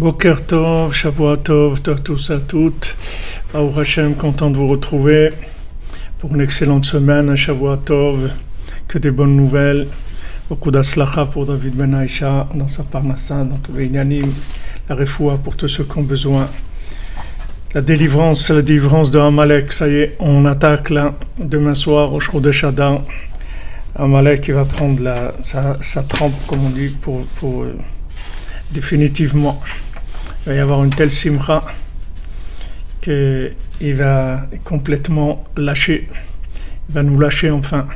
Boker Tov, Shavua Tov, à tous et à toutes. Baruch Hashem, content de vous retrouver pour une excellente semaine, un Shavua Tov, que des bonnes nouvelles. Beaucoup d'Aslacha pour David Ben Aïcha, dans sa parnassa, dans tous les Inyanim, la refoua pour tous ceux qui ont besoin. La délivrance de Amalek, ça y est, on attaque là, demain soir au Chodesh Adar. Amalek, il va prendre sa trempe, comme on dit, pour définitivement. Il va y avoir une telle simcha qu'il va complètement lâcher. Il va nous lâcher enfin.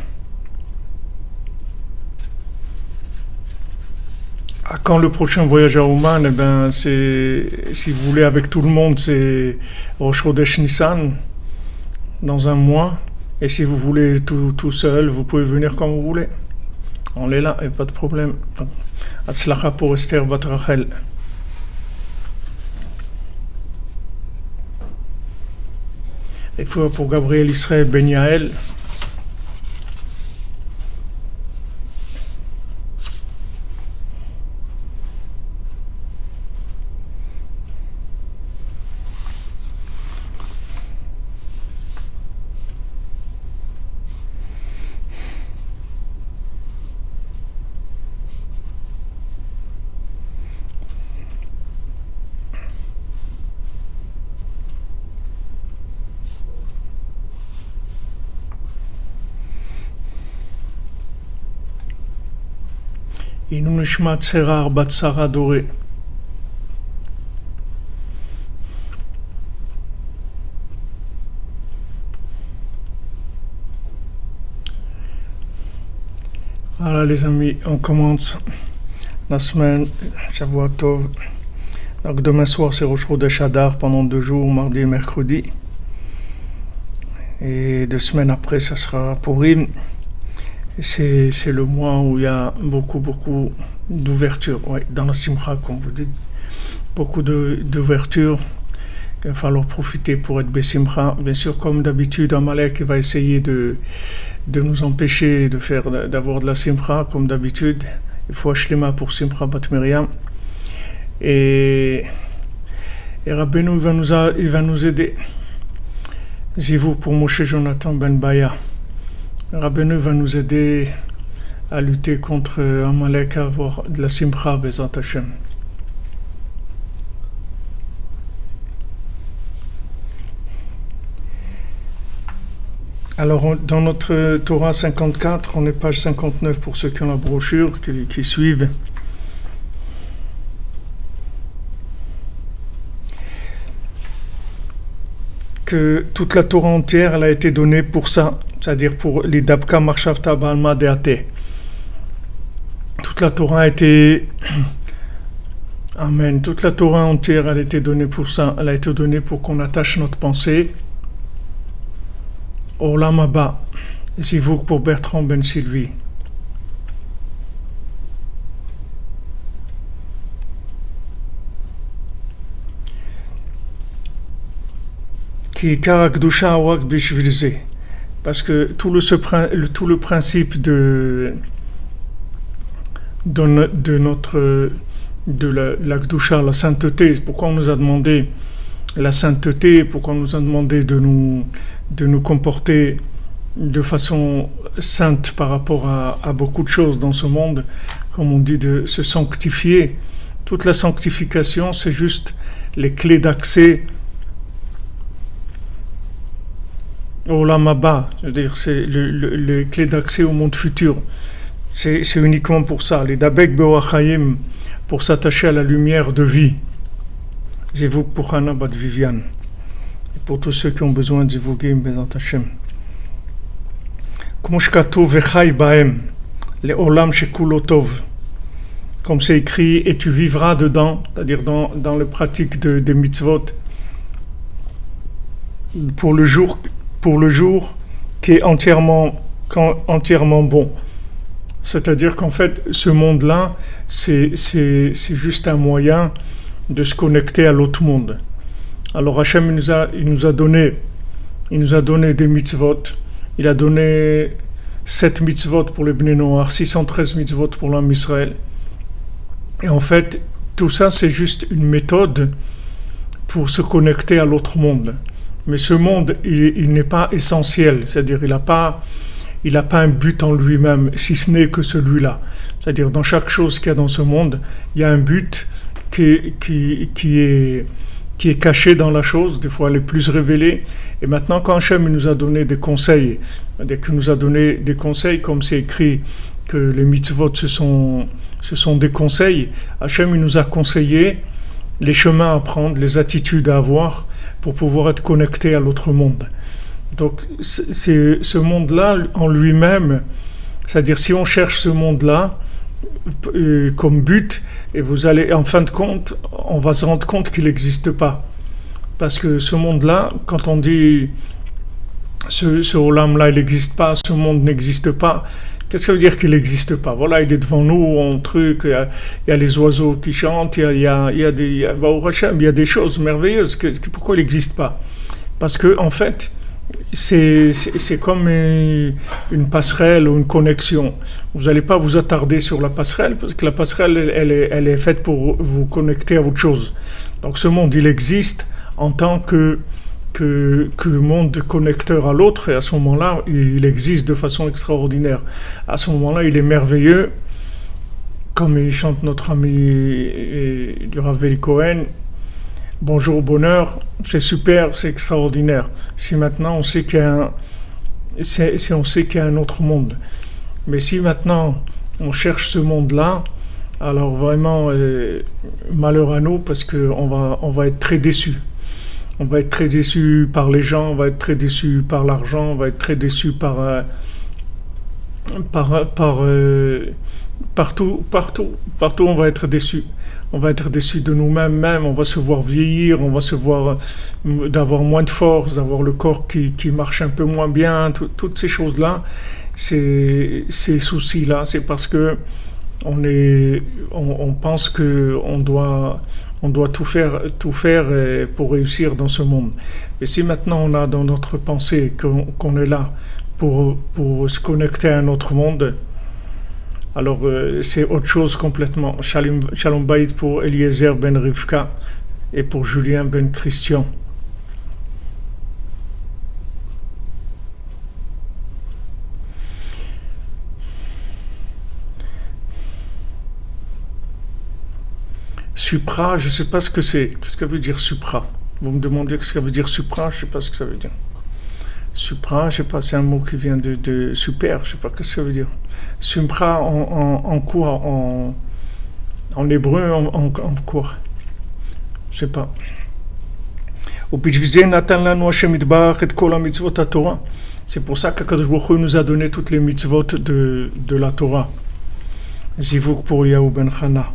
À quand le prochain voyage à Oman? Eh ben, c'est, si vous voulez, avec tout le monde, c'est au Chodesh Nissan, dans un mois. Et si vous voulez tout seul, vous pouvez venir quand vous voulez. On est là, et pas de problème. Atzlacha pour Esther Bat Rachel. Il faut pour Gabriel Israël Ben Yael. Inu Nishmat Serar Bat Sarah Doré. Voilà les amis, on commence la semaine, Shavua Tov. Donc demain soir c'est Rosh Chodesh Adar pendant 2 jours, mardi et mercredi. Et 2 semaines après ça sera Purim. C'est le mois où il y a beaucoup d'ouverture, ouais, dans la simcha, comme vous dites, beaucoup d'ouverture. Il va falloir profiter pour être besimcha. Bien sûr, comme d'habitude, Amalek va essayer de nous empêcher d'avoir de la simcha, comme d'habitude. Il faut Hashlema pour Simcha Bat Miriam. Et Rabbeinu il va nous aider. Zivou pour Moshe Jonathan Ben Baya. Rabbeinu va nous aider à lutter contre Amalek, à avoir de la simcha, Bezat Hashem. Alors, dans notre Torah 54, on est page 59 pour ceux qui ont la brochure, qui suivent. Que toute la Torah entière, elle a été donnée pour ça. C'est-à-dire pour les Dabka Marshavta Balma Deate. Toute la Torah a été... Amen. Toute la Torah entière, elle a été donnée pour ça. Elle a été donnée pour qu'on attache notre pensée au Olam Haba. C'est vous pour Bertrand Ben Sylvie. Ki karakdusha awak bishvilze. Parce que tout le principe de la Gdusha, la sainteté, pourquoi on nous a demandé la sainteté, pourquoi on nous a demandé de nous comporter de façon sainte par rapport à beaucoup de choses dans ce monde, comme on dit, de se sanctifier. Toute la sanctification, c'est juste les clés d'accès au Olam Haba, c'est-à-dire c'est les clés d'accès au monde futur. C'est uniquement pour ça. Les Dabek Be'orach Hayim, pour s'attacher à la lumière de vie. Zivuk pour Hana Bat Viviane. Et pour tous ceux qui ont besoin de Zivugim Bezat Hashem. Comme shkatuv vechai bahem, le olam shekulo tov. Comme c'est écrit, et tu vivras dedans, c'est-à-dire dans le pratique des mitzvot, pour le jour qui est entièrement bon. C'est-à-dire qu'en fait, ce monde-là, c'est juste un moyen de se connecter à l'autre monde. Alors Hachem il nous a donné des mitzvot. Il a donné 7 mitzvot pour les Bnei Noach, 613 mitzvot pour l'homme Israël. Et en fait, tout ça, c'est juste une méthode pour se connecter à l'autre monde. Mais ce monde, il n'est pas essentiel, c'est-à-dire il n'a pas un but en lui-même, si ce n'est que celui-là. C'est-à-dire dans chaque chose qu'il y a dans ce monde, il y a un but qui est caché dans la chose, des fois les plus révélés. Et maintenant, quand Hachem nous a donné des conseils, qu'il nous a donné des conseils, comme c'est écrit que les mitzvot ce sont des conseils, Hachem nous a conseillé les chemins à prendre, les attitudes à avoir pour pouvoir être connecté à l'autre monde. Donc, c'est ce monde-là en lui-même, c'est-à-dire si on cherche ce monde-là comme but, et vous allez, en fin de compte, on va se rendre compte qu'il n'existe pas. Parce que ce monde-là, quand on dit ce olam-là, il n'existe pas, ce monde n'existe pas, qu'est-ce que ça veut dire qu'il n'existe pas? Voilà, il est devant nous, un truc, il y a les oiseaux qui chantent, il y a des choses merveilleuses. Pourquoi il n'existe pas? Parce que, en fait, c'est comme une passerelle ou une connexion. Vous n'allez pas vous attarder sur la passerelle parce que la passerelle, elle est faite pour vous connecter à autre chose. Donc ce monde, il existe en tant que monde connecteur à l'autre, et à ce moment-là, il existe de façon extraordinaire. À ce moment-là, il est merveilleux, comme il chante notre ami du Rav Eli Cohen. Bonjour, bonheur, c'est super, c'est extraordinaire. Si maintenant on sait qu'il y a un autre monde. Mais si maintenant on cherche ce monde-là, alors vraiment malheur à nous parce qu'on va être très déçus. On va être très déçus par les gens, on va être très déçus par l'argent, on va être très déçus partout, on va être déçus. On va être déçus de nous-mêmes, on va se voir vieillir, on va se voir d'avoir moins de force, d'avoir le corps qui marche un peu moins bien, toutes ces choses-là, ces soucis-là, c'est parce que on pense que on doit tout faire pour réussir dans ce monde. Et si maintenant on a dans notre pensée qu'on est là pour se connecter à un autre monde, alors c'est autre chose complètement. Shalom Bayit pour Eliezer ben Rivka et pour Julien ben Christian. Supra, je ne sais pas ce que c'est. Qu'est-ce que ça veut dire supra? Vous me demandez ce que ça veut dire supra, je ne sais pas ce que ça veut dire. Supra, je ne sais pas, c'est un mot qui vient de super, je ne sais pas ce que ça veut dire. Supra en quoi? En hébreu, en quoi? Je ne sais pas. C'est pour ça qu'Akadosh Baruch Hu nous a donné toutes les mitzvot de la Torah. Zivuk pour Yahu ben Chana.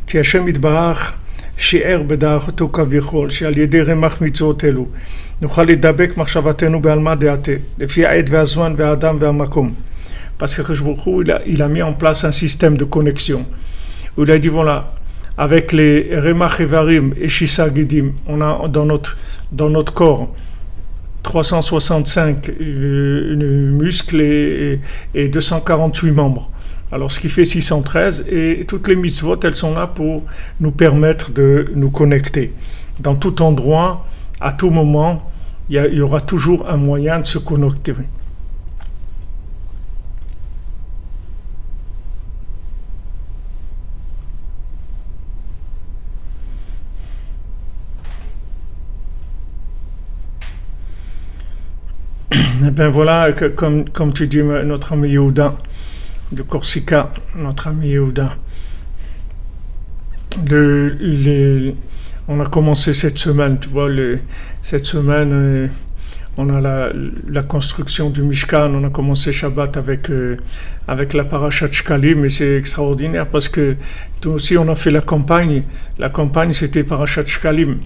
כי השם יתברך שיער בדעתו כביכול שעל ידי רמ"ח מצוות אלו נוכל לדבק מחשבתנו בעלמא דעתה לפי העת והזמן והאדם והמקום. Parce que Baruch Hu, il a mis en place un système de connexion où il a dit voilà, avec les Remach Evarim et Shisa Gidim, on a dans notre corps 365 muscles et 248 membres. Alors, ce qui fait 613, et toutes les mitzvot, elles sont là pour nous permettre de nous connecter. Dans tout endroit, à tout moment, il y aura toujours un moyen de se connecter. Et bien voilà, comme tu dis, notre ami Yehuda, de Corsica, notre ami Yehuda. On a commencé cette semaine, tu vois, cette semaine, on a la construction du Mishkan, on a commencé Shabbat avec la Parashat Shkalim, mais c'est extraordinaire parce que nous aussi on a fait la campagne c'était Parashat Shkalim.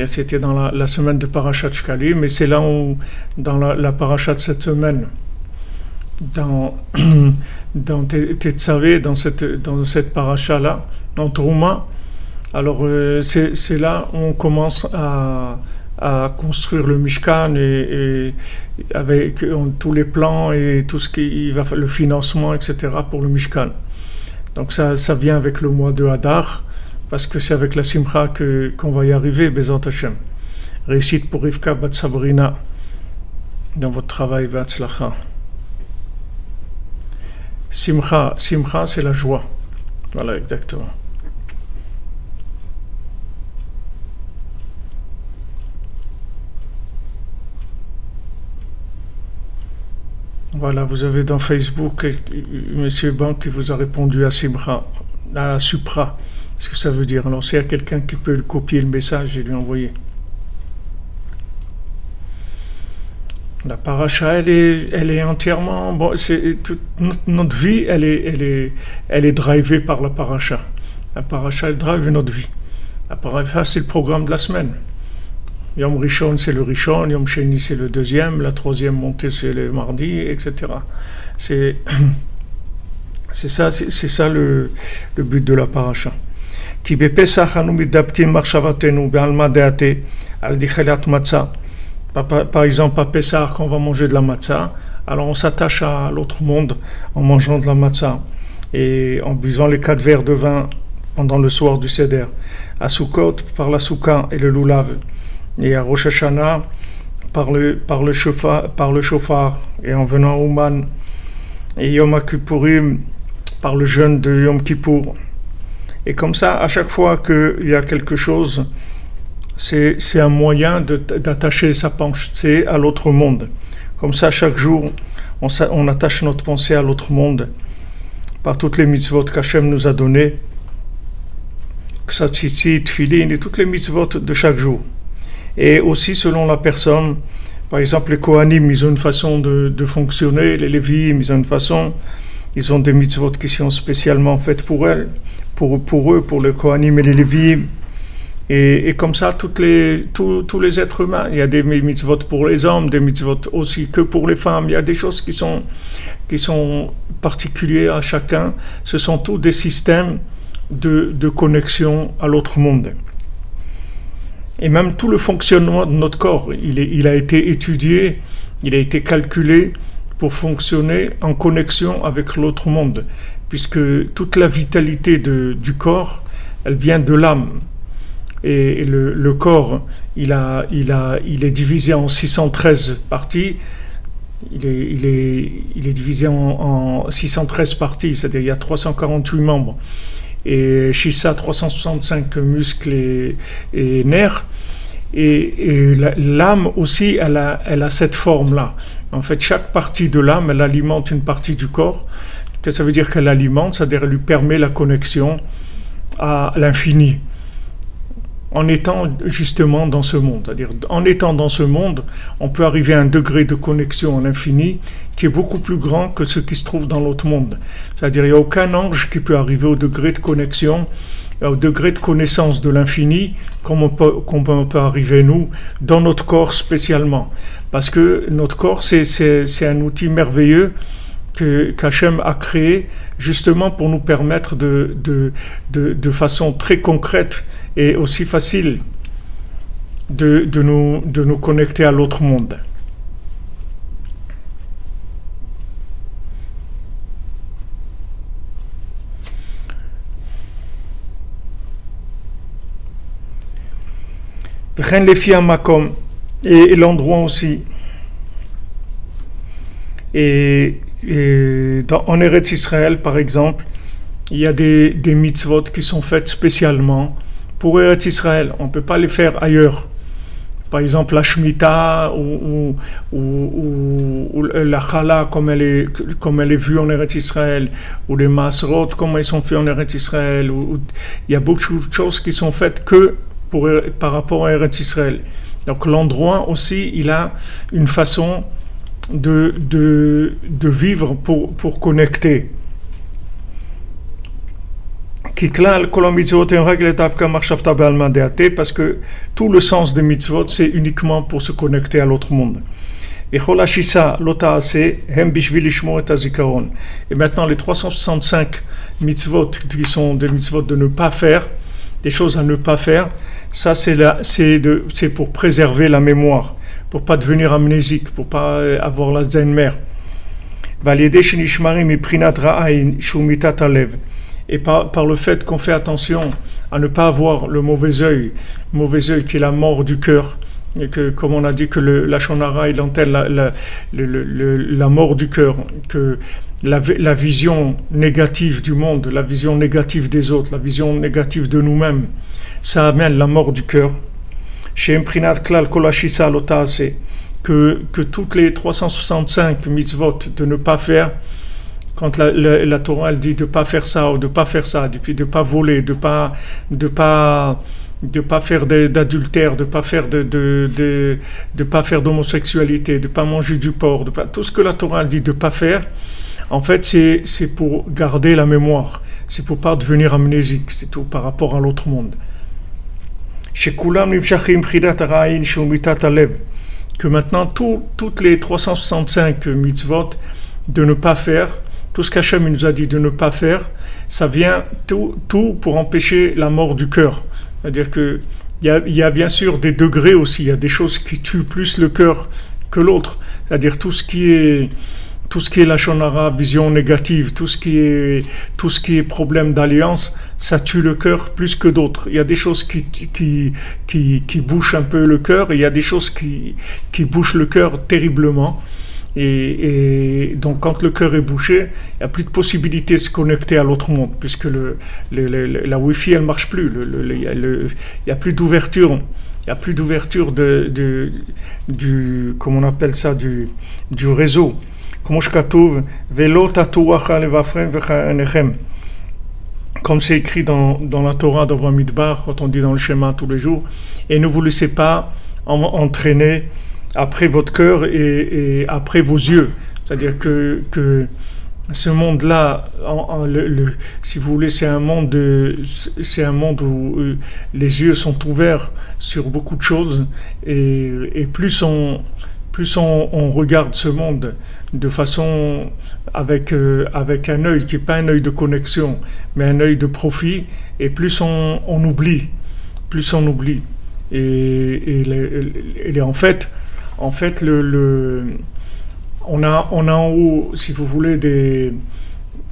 C'était dans la semaine de Parashat Shkalim, et c'est là où, dans la Parashat de cette semaine, dans Tetzavé, dans cette paracha-là, dans Trouma, alors c'est là où on commence à construire le Mishkan et avec tous les plans et tout ce qui va le financement, etc. pour le Mishkan. Donc ça vient avec le mois de Hadar, parce que c'est avec la simcha qu'on va y arriver, Bezat Hashem. Réussite pour Rivka Bat Sabrina dans votre travail, Vatzlacha. Simcha, c'est la joie. Voilà, exactement. Voilà, vous avez dans Facebook Monsieur Ban qui vous a répondu à Simcha, à Supra. Ce que ça veut dire. Alors, s'il y a quelqu'un qui peut copier le message et lui envoyer. La paracha, elle est entièrement. Bon, toute notre vie, elle est drivée par la paracha. La paracha, elle drive notre vie. La paracha, c'est le programme de la semaine. Yom Rishon, c'est le Rishon, Yom Sheni, c'est le deuxième, la troisième montée, c'est le mardi, etc. C'est ça le but de la paracha. Ki bepesach anu midabkim marchavatenu be'alma deate al dichelat matzah. Par exemple, à Pessah, quand on va manger de la matzah, alors on s'attache à l'autre monde en mangeant de la matzah et en buvant les 4 verres de vin pendant le soir du Seder. À Sukkot, par la Souka et le Lulav. Et à Rosh Hashanah, par le chauffard, et en venant au Man. Et Yom Kippourim, par le jeûne de Yom Kippour. Et comme ça, à chaque fois qu'il y a quelque chose, c'est un moyen d'attacher sa pensée à l'autre monde. Comme ça, chaque jour, on attache notre pensée à l'autre monde par toutes les mitzvot qu'Hachem nous a données, Ksatzitzit, Tfilin et toutes les mitzvot de chaque jour. Et aussi selon la personne, par exemple les Kohanim, ils ont une façon de fonctionner, les Lévi'im, ils ont une façon, ils ont des mitzvot qui sont spécialement faites pour eux, pour les Kohanim et les Lévi'im. Et comme ça, tous les êtres humains, il y a des mitzvot pour les hommes, des mitzvot aussi que pour les femmes, il y a des choses qui sont particulières à chacun, ce sont tous des systèmes de connexion à l'autre monde. Et même tout le fonctionnement de notre corps, il a été étudié, il a été calculé pour fonctionner en connexion avec l'autre monde, puisque toute la vitalité du corps, elle vient de l'âme. Et le corps, il est divisé en 613 parties. Il est divisé en 613 parties, c'est-à-dire il y a 348 membres. Et Shissa, 365 muscles et nerfs. Et l'âme aussi, elle a cette forme-là. En fait, chaque partie de l'âme, elle alimente une partie du corps. Qu'est-ce que ça veut dire qu'elle alimente? C'est-à-dire qu'elle lui permet la connexion à l'infini. En étant justement dans ce monde. C'est-à-dire, en étant dans ce monde, on peut arriver à un degré de connexion à l'infini qui est beaucoup plus grand que ce qui se trouve dans l'autre monde. C'est-à-dire, il n'y a aucun ange qui peut arriver au degré de connexion, au degré de connaissance de l'infini, comme on peut arriver, nous, dans notre corps spécialement. Parce que notre corps, c'est un outil merveilleux qu'Hachem a créé justement pour nous permettre de façon très concrète et aussi facile de nous connecter à l'autre monde. Et l'endroit aussi. Et en Eretz Israël, par exemple, il y a des mitzvot qui sont faites spécialement pour Eretz Israël. On ne peut pas les faire ailleurs. Par exemple, la Shemitah ou la Chala, comme elle est vue en Eretz Israël, ou les Masrot, comme elles sont faites en Eretz Israël. Il y a beaucoup de choses qui sont faites que par rapport à Eretz Israël. Donc l'endroit aussi, il a une façon de vivre pour connecter. Parce que tout le sens des mitzvot, c'est uniquement pour se connecter à l'autre monde. Et maintenant, les 365 mitzvot qui sont des mitzvot de ne pas faire, des choses à ne pas faire, ça c'est pour préserver la mémoire, pour pas devenir amnésique, pour pas avoir l'Alzheimer. Et par le fait qu'on fait attention à ne pas avoir le mauvais œil qui est la mort du cœur. Et que, comme on a dit que la shonara il entelle la mort du cœur, que la vision négative du monde, la vision négative des autres, la vision négative de nous-mêmes, ça amène la mort du cœur. Chez Mprinat Klal Kolashisa Lotase, que toutes les 365 mitzvot de ne pas faire, quand la Torah elle dit de ne pas faire ça ou de ne pas faire ça, depuis de ne pas voler, de pas faire d'adultère, de pas faire de pas faire d'homosexualité, de pas manger du porc, tout ce que la Torah dit de pas faire, en fait c'est pour garder la mémoire, c'est pour pas devenir amnésique, c'est tout par rapport à l'autre monde. Que maintenant toutes les 365 mitzvot de ne pas faire, tout ce qu'Hachem nous a dit de ne pas faire, ça vient tout pour empêcher la mort du cœur. C'est-à-dire qu'il y a bien sûr des degrés aussi, il y a des choses qui tuent plus le cœur que l'autre. C'est-à-dire tout ce qui est lashon hara, vision négative, tout ce qui est problème d'alliance, ça tue le cœur plus que d'autres. Il y a des choses qui bouchent un peu le cœur, et il y a des choses qui bouchent le cœur terriblement. Et donc quand le cœur est bouché, il n'y a plus de possibilité de se connecter à l'autre monde, puisque la Wi-Fi elle marche plus, il n'y a plus d'ouverture, du comment on appelle ça, du réseau. Comme c'est écrit dans la Torah dans Bamidbar, quand on dit dans le schéma tous les jours, et ne vous laissez pas entraîner après votre cœur et après vos yeux. C'est-à-dire que ce monde-là, si vous voulez, c'est un monde où les yeux sont ouverts sur beaucoup de choses, et plus on regarde ce monde de façon avec un œil qui n'est pas un œil de connexion, mais un œil de profit, et plus on oublie. Et en fait, on a en haut, si vous voulez,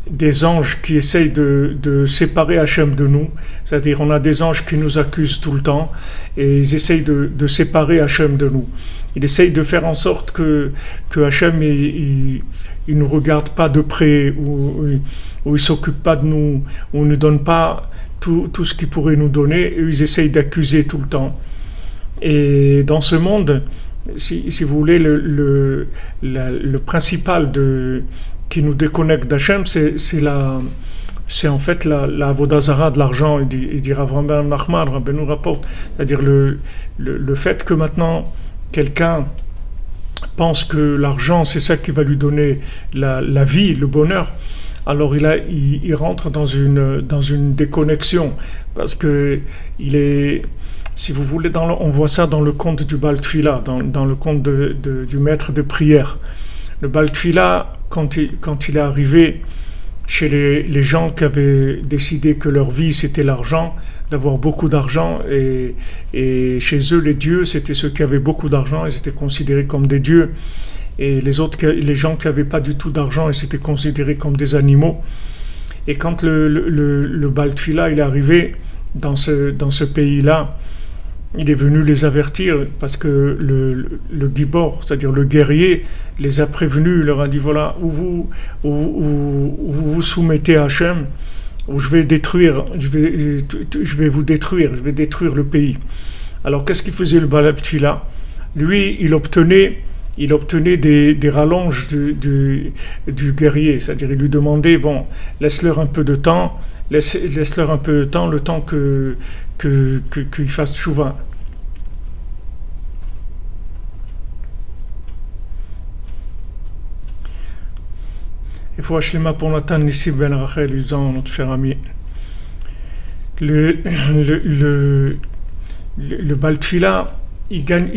des anges qui essayent de séparer Hachem de nous. C'est-à-dire, on a des anges qui nous accusent tout le temps, et ils essayent de séparer Hachem de nous. Ils essayent de faire en sorte que Hachem il nous regarde pas de près, ou il s'occupe pas de nous, ou ne donne pas tout ce qu'il pourrait nous donner, et ils essayent d'accuser tout le temps. Et dans ce monde, si vous voulez, le principal qui nous déconnecte d'Hachem, c'est en fait la avodah zara de l'argent. Il dit Rav Ben Nachman, Rabbi nous rapporte, c'est-à-dire le fait que maintenant quelqu'un pense que l'argent c'est ça qui va lui donner la vie, le bonheur, alors il rentre dans une déconnexion, parce que il est, si vous voulez, on voit ça dans le conte du Baal Tfila, dans le conte du maître de prière. Le Baal Tfila, quand il est arrivé chez les gens qui avaient décidé que leur vie c'était l'argent, d'avoir beaucoup d'argent, et chez eux les dieux c'était ceux qui avaient beaucoup d'argent, ils étaient considérés comme des dieux, et les gens qui n'avaient pas du tout d'argent, ils étaient considérés comme des animaux. Et quand le Baal Tfila il est arrivé dans ce pays-là, il est venu les avertir, parce que le Gibor, c'est-à-dire le guerrier, les a prévenus, il leur a dit voilà, ou vous soumettez à Hachem, ou je vais vous détruire, je vais détruire le pays. Alors qu'est-ce qu'il faisait le Baal Tfila? Lui, il obtenait des rallonges du guerrier, c'est-à-dire il lui demandait bon, laisse-leur un peu de temps, laisse-leur un peu de temps, le temps qu'ils fassent tchouva. Il faut Hashlema pour Nathan Nissi Ben Rachel, disant notre cher ami. Le Baal Tfila, il gagne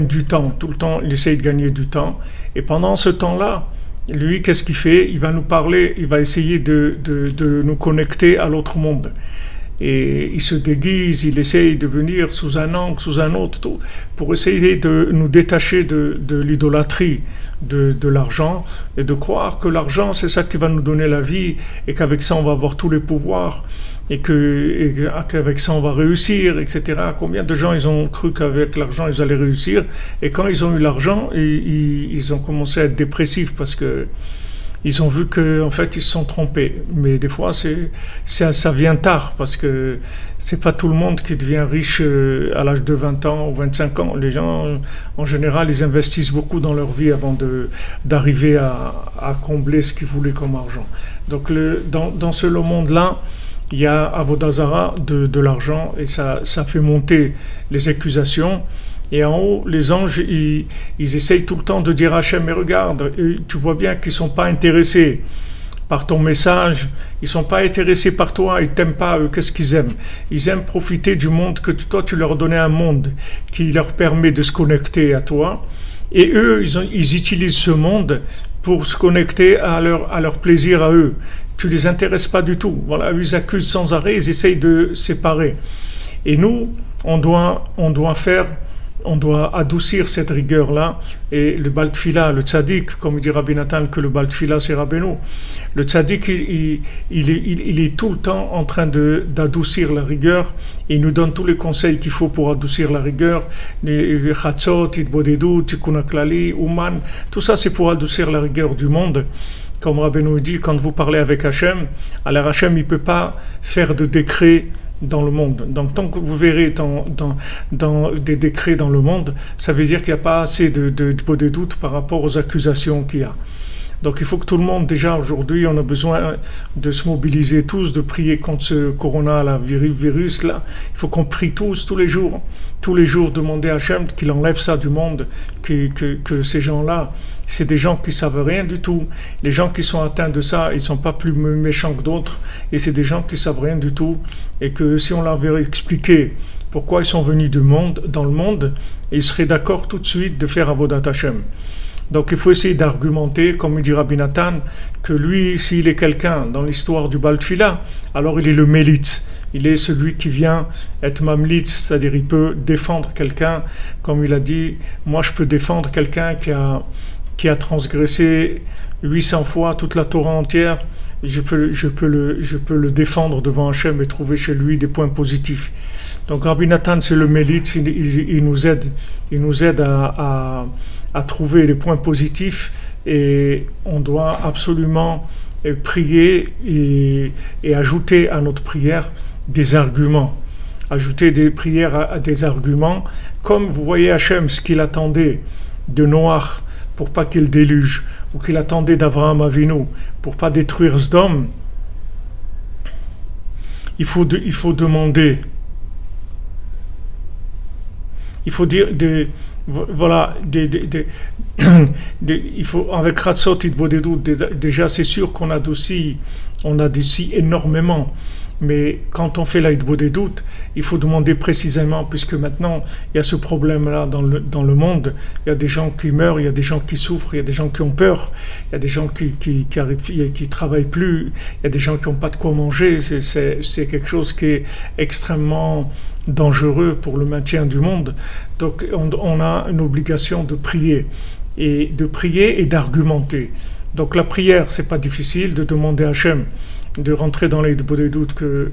du temps, tout le temps, il essaye de gagner du temps. Et pendant ce temps-là, lui, qu'est-ce qu'il fait? Il va nous parler, il va essayer de nous connecter à l'autre monde. et il se déguise, il essaye de venir sous un angle, sous un autre, tout, pour essayer de nous détacher de l'idolâtrie de l'argent et de croire que l'argent c'est ça qui va nous donner la vie et qu'avec ça on va avoir tous les pouvoirs et qu'avec ça on va réussir, etc. Combien de gens ils ont cru qu'avec l'argent ils allaient réussir et quand ils ont eu l'argent ils ont commencé à être dépressifs parce que ils ont vu qu'en fait ils se sont trompés. Mais des fois ça vient tard parce que c'est pas tout le monde qui devient riche à l'âge de 20 ans ou 25 ans. Les gens en général ils investissent beaucoup dans leur vie avant d'arriver à combler ce qu'ils voulaient comme argent. Donc dans ce monde-là, il y a Avodah Zara de l'argent et ça fait monter les accusations. Et en haut, les anges, ils essayent tout le temps de dire à Hachem, mais regarde, tu vois bien qu'ils ne sont pas intéressés par ton message, ils ne sont pas intéressés par toi, ils ne t'aiment pas, eux, qu'est-ce qu'ils aiment? Ils aiment profiter du monde que toi, tu leur donnais un monde qui leur permet de se connecter à toi. Et eux, ils utilisent ce monde pour se connecter à leur plaisir à eux. Tu ne les intéresses pas du tout. Voilà, ils accusent sans arrêt, ils essayent de séparer. Et nous, on doit adoucir cette rigueur-là. Et le Baal Tfila, le tzaddik, comme dit Rabbi Nathan, que le Baal Tfila c'est Rabbeinu, le tzaddik, il est tout le temps en train d'adoucir la rigueur. Et il nous donne tous les conseils qu'il faut pour adoucir la rigueur. Les chatzot, itbodedut, tikkun haklali, uman, tout ça c'est pour adoucir la rigueur du monde. Comme Rabbeinu dit, quand vous parlez avec Hachem, alors Hachem il ne peut pas faire de décret dans le monde. Donc tant que vous verrez dans des décrets dans le monde, ça veut dire qu'il n'y a pas assez de doutes par rapport aux accusations qu'il y a. Donc il faut que tout le monde, déjà aujourd'hui, on a besoin de se mobiliser tous, de prier contre ce corona, là, virus là. Il faut qu'on prie tous les jours, demander à Hachem qu'il enlève ça du monde, que ces gens-là, c'est des gens qui savent rien du tout. Les gens qui sont atteints de ça, ils sont pas plus méchants que d'autres, et c'est des gens qui savent rien du tout, et que si on leur avait expliqué pourquoi ils sont venus dans le monde, ils seraient d'accord tout de suite de faire Avodat Hashem. Donc il faut essayer d'argumenter, comme dit Rabbi Nathan, que lui, s'il est quelqu'un dans l'histoire du Baal Tfila, alors il est le mélite. Il est celui qui vient être mamlitz, c'est-à-dire il peut défendre quelqu'un, comme il a dit, moi je peux défendre quelqu'un qui a transgressé 800 fois toute la Torah entière, je peux le défendre devant Hachem et trouver chez lui des points positifs. Donc Rabbi Nathan c'est le mélite, il nous aide à trouver les points positifs et on doit absolument prier et ajouter à notre prière des arguments. Ajouter des prières à des arguments, comme vous voyez Hachem, ce qu'il attendait de Noach pour pas qu'il déluge, ou qu'il attendait d'Avraham Avinu pour pas détruire Sdom. Il faut demander. Il faut dire il faut avec Ratzot Itbodedut déjà c'est sûr qu'on adoucit énormément. Mais quand on fait la Itbodedut, il faut demander précisément, puisque maintenant il y a ce problème-là dans le monde, il y a des gens qui meurent, il y a des gens qui souffrent, il y a des gens qui ont peur, il y a des gens qui travaillent plus, il y a des gens qui n'ont pas de quoi manger, c'est quelque chose qui est extrêmement dangereux pour le maintien du monde. Donc on a une obligation de prier et d'argumenter. Donc la prière, c'est pas difficile de demander à Hachem de rentrer dans les doutes que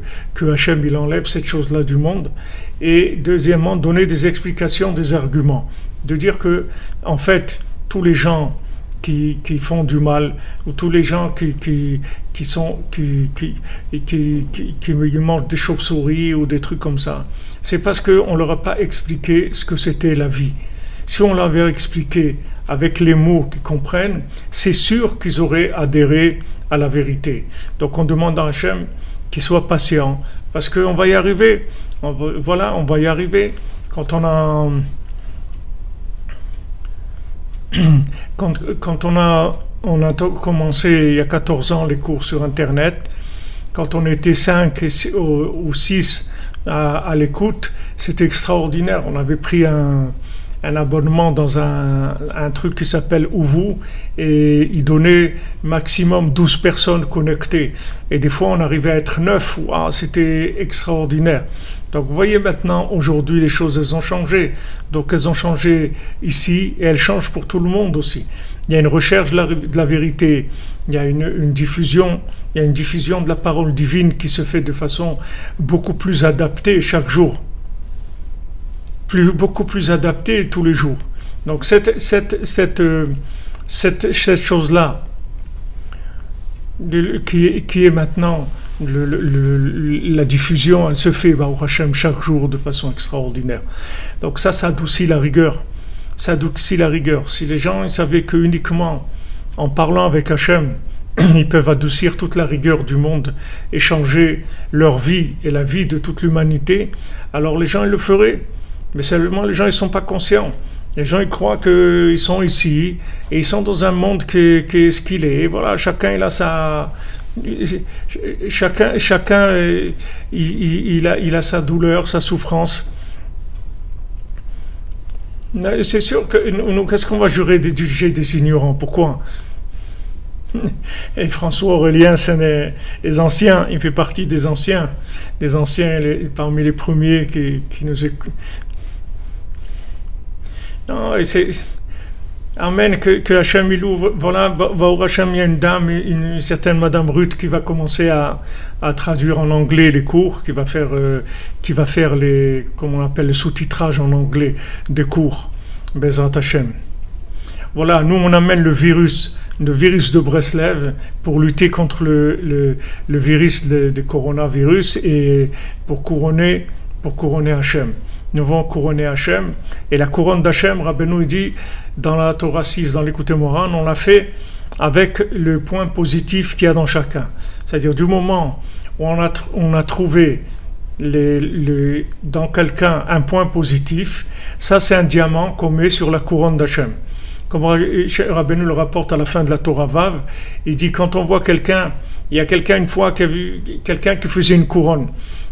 Hachem il enlève cette chose-là du monde, et deuxièmement donner des explications, des arguments, de dire que en fait tous les gens qui font du mal, ou tous les gens qui mangent des chauves-souris ou des trucs comme ça, c'est parce qu'on leur a pas expliqué ce que c'était la vie. Si on l'avait expliqué avec les mots qu'ils comprennent, c'est sûr qu'ils auraient adhéré à la vérité. Donc on demande à Hachem qu'il soit patient, parce qu'on va y arriver. On va y arriver. Quand on a commencé il y a 14 ans les cours sur Internet, quand on était 5 ou 6 à l'écoute, c'était extraordinaire. On avait pris un un abonnement dans un truc qui s'appelle Uvu et il donnait maximum 12 personnes connectées. Et des fois, on arrivait à être 9. Wow, c'était extraordinaire. Donc, vous voyez maintenant, aujourd'hui, les choses, elles ont changé. Donc, elles ont changé ici et elles changent pour tout le monde aussi. Il y a une recherche de la vérité, il y a une diffusion, il y a une diffusion de la parole divine qui se fait de façon beaucoup plus adaptée chaque jour. Beaucoup plus adaptée tous les jours. Donc cette chose-là, qui est maintenant la diffusion, elle se fait Baruch Hashem chaque jour de façon extraordinaire. Donc ça adoucit la rigueur. Ça adoucit la rigueur. Si les gens ils savaient que uniquement en parlant avec Hachem, ils peuvent adoucir toute la rigueur du monde et changer leur vie et la vie de toute l'humanité, alors les gens ils le feraient. Mais seulement les gens ils sont pas conscients. Les gens ils croient qu'ils sont ici et ils sont dans un monde qui est ce qu'il est. Voilà, chacun il a sa il a sa douleur, sa souffrance. C'est sûr que nous, qu'est-ce qu'on va juger des ignorants? Pourquoi? Et François Aurélien, c'est les anciens, il fait partie des anciens, parmi les premiers qui nous écoutent. Non, et c'est Amen, que Hachem il ouvre. Voilà, Baruch Hachem, il y a une dame, une certaine Madame Ruth qui va commencer à traduire en anglais les cours, qui va faire les, comment on appelle, le sous-titrage en anglais des cours. Bezrat Hachem. Voilà, nous on amène le virus de Breslev pour lutter contre le virus de coronavirus et pour couronner Hachem. Nous allons couronner Hachem. Et la couronne d'Hachem, Rabbeinu dit, dans la Torah 6, dans l'Écoute Moran, on l'a fait avec le point positif qu'il y a dans chacun. C'est-à-dire du moment où on a trouvé dans quelqu'un un point positif, ça c'est un diamant qu'on met sur la couronne d'Hachem. Comme Rabbeinu le rapporte à la fin de la Torah Vav, il dit quand on voit quelqu'un, il y a quelqu'un une fois qui a vu quelqu'un qui faisait une couronne.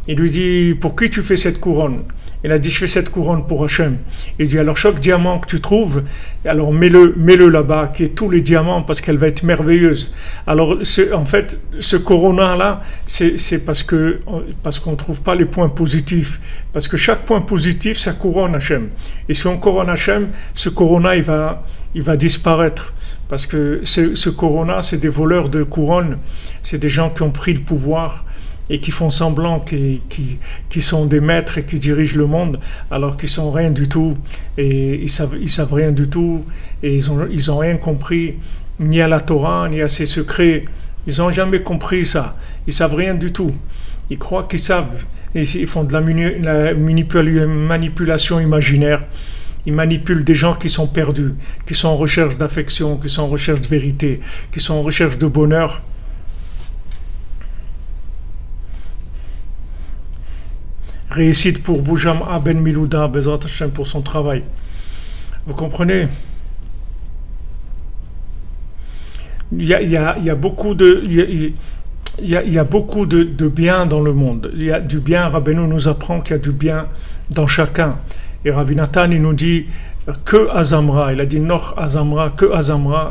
Il lui dit, pour qui tu fais cette couronne? Il a dit, je fais cette couronne pour Hachem. Il dit, alors chaque diamant que tu trouves, alors mets-le là-bas, qui est tous les diamants, parce qu'elle va être merveilleuse. Alors, en fait, ce corona-là, c'est parce qu'on ne trouve pas les points positifs. Parce que chaque point positif, ça couronne Hachem. Et si on couronne Hachem, ce corona, il va disparaître. Parce que ce corona, c'est des voleurs de couronne. C'est des gens qui ont pris le pouvoir et qui font semblant qui sont des maîtres et qui dirigent le monde, alors qu'ils sont rien du tout, et ils savent rien du tout, et ils ont rien compris, ni à la Torah, ni à ses secrets. Ils n'ont jamais compris ça. Ils savent rien du tout. Ils croient qu'ils savent. Et ils font de la manipulation imaginaire. Ils manipulent des gens qui sont perdus, qui sont en recherche d'affection, qui sont en recherche de vérité, qui sont en recherche de bonheur. Réussite pour Boujam Aben Milouda, Bezrat Hashem, pour son travail. Vous comprenez? Il y a beaucoup de bien dans le monde. Il y a du bien. Rabbeinu nous apprend qu'il y a du bien dans chacun. Et Rabbi Nathan, il nous dit que Azamra. Il a dit Noch Azamra,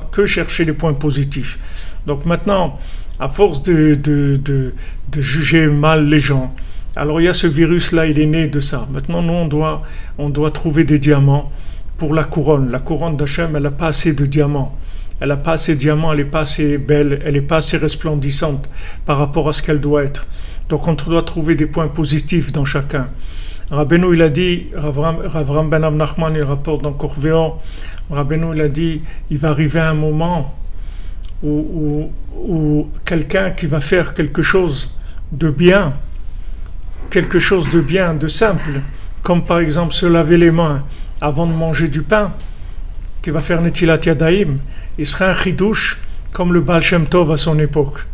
que chercher les points positifs. Donc maintenant, à force de juger mal les gens, alors il y a ce virus-là, il est né de ça. Maintenant, nous, on doit trouver des diamants pour la couronne. La couronne d'Hachem, elle n'a pas assez de diamants. Elle n'a pas assez de diamants, elle n'est pas assez belle, elle n'est pas assez resplendissante par rapport à ce qu'elle doit être. Donc on doit trouver des points positifs dans chacun. Rabbeinu, il a dit, Rav Ben Nachman, il rapporte dans Korvéon, Rabbeinu, il a dit, il va arriver un moment où quelqu'un qui va faire quelque chose de bien, de simple, comme par exemple se laver les mains avant de manger du pain, qui va faire Netilat Yadayim, il sera un chidouche comme le Baal Shem Tov à son époque.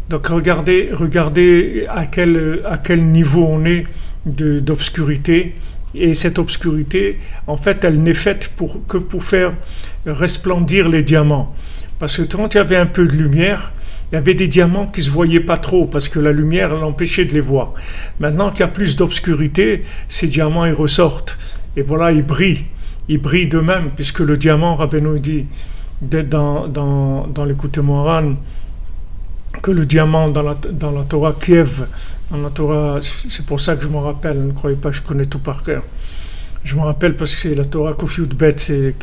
Donc regardez à quel niveau on est d'obscurité, et cette obscurité, en fait, elle n'est faite pour faire resplendir les diamants. Parce que quand il y avait un peu de lumière, il y avait des diamants qui ne se voyaient pas trop parce que la lumière l'empêchait de les voir. Maintenant qu'il y a plus d'obscurité, ces diamants ils ressortent et voilà, ils brillent. ils brillent d'eux-mêmes, puisque le diamant, Rabbeinu dit dans l'écoute Moharan, que le diamant dans la Torah Kiev, dans la Torah, c'est pour ça que je me rappelle, ne croyez pas que je connais tout par cœur. Je me rappelle parce que c'est la Torah Kof Yud Bet, c'est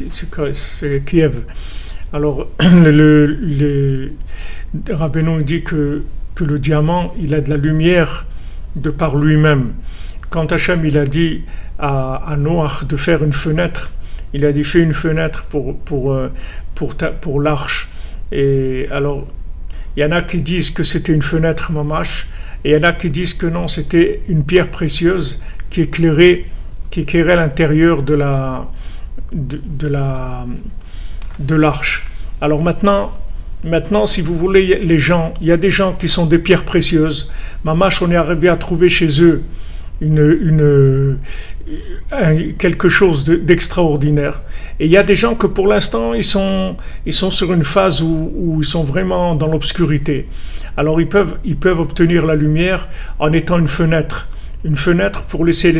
Kiev. Alors, le Rabbeinu dit que le diamant, il a de la lumière de par lui-même. Quand Hachem, il a dit à Noach de faire une fenêtre, il a dit fais une fenêtre pour l'arche. Et alors, il y en a qui disent que c'était une fenêtre mamash, et il y en a qui disent que non, c'était une pierre précieuse qui éclairait l'intérieur de l'arche. Alors maintenant, si vous voulez, les gens, il y a des gens qui sont des pierres précieuses. Mamash, on est arrivé à trouver chez eux quelque chose d'extraordinaire. Et il y a des gens que pour l'instant, ils sont sur une phase où ils sont vraiment dans l'obscurité. Alors ils peuvent obtenir la lumière en étant une fenêtre pour laisser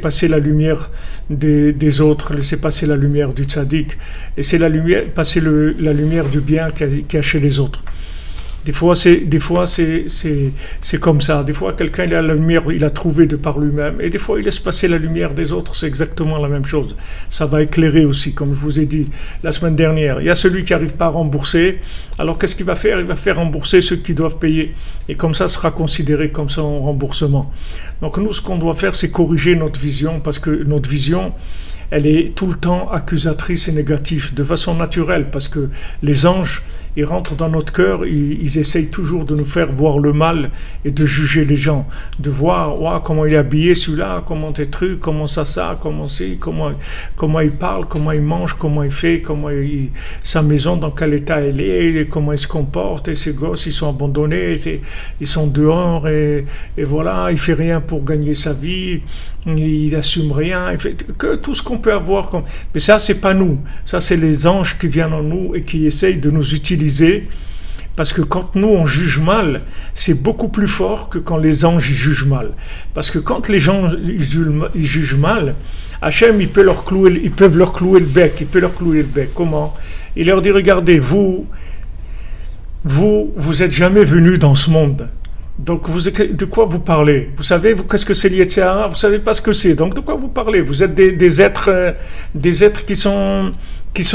passer la lumière des autres, laisser passer la lumière du tzaddik, laisser passer la lumière du bien qu'il y a chez les autres. Des fois, c'est comme ça. Des fois, quelqu'un il a la lumière, il a trouvé de par lui-même. Et des fois, il laisse passer la lumière des autres. C'est exactement la même chose. Ça va éclairer aussi, comme je vous ai dit la semaine dernière. Il y a celui qui n'arrive pas à rembourser. Alors, qu'est-ce qu'il va faire? Il va faire rembourser ceux qui doivent payer. Et comme ça sera considéré comme ça en remboursement. Donc, nous, ce qu'on doit faire, c'est corriger notre vision. Parce que notre vision, elle est tout le temps accusatrice et négative, de façon naturelle. Parce que les anges, ils rentrent dans notre cœur, ils essayent toujours de nous faire voir le mal et de juger les gens, de voir comment il est habillé celui-là, comment t'es truc, comment ça, comment il parle, comment il mange, comment il fait, sa maison dans quel état elle est, comment il se comporte, et ses gosses ils sont abandonnés, ils sont dehors et voilà, il fait rien pour gagner sa vie, il assume rien, il fait que tout ce qu'on peut avoir mais ça c'est pas nous, ça c'est les anges qui viennent en nous et qui essayent de nous utiliser. Parce que quand nous on juge mal, c'est beaucoup plus fort que quand les anges jugent mal. Parce que quand les gens ils jugent mal, Hachem ils peuvent leur clouer le bec. Comment? Il leur dit regardez, vous êtes jamais venus dans ce monde. Donc de quoi vous parlez? Vous savez qu'est-ce que c'est l'Yetzirah? Vous savez pas ce que c'est. Donc de quoi vous parlez? Vous êtes des êtres qui sont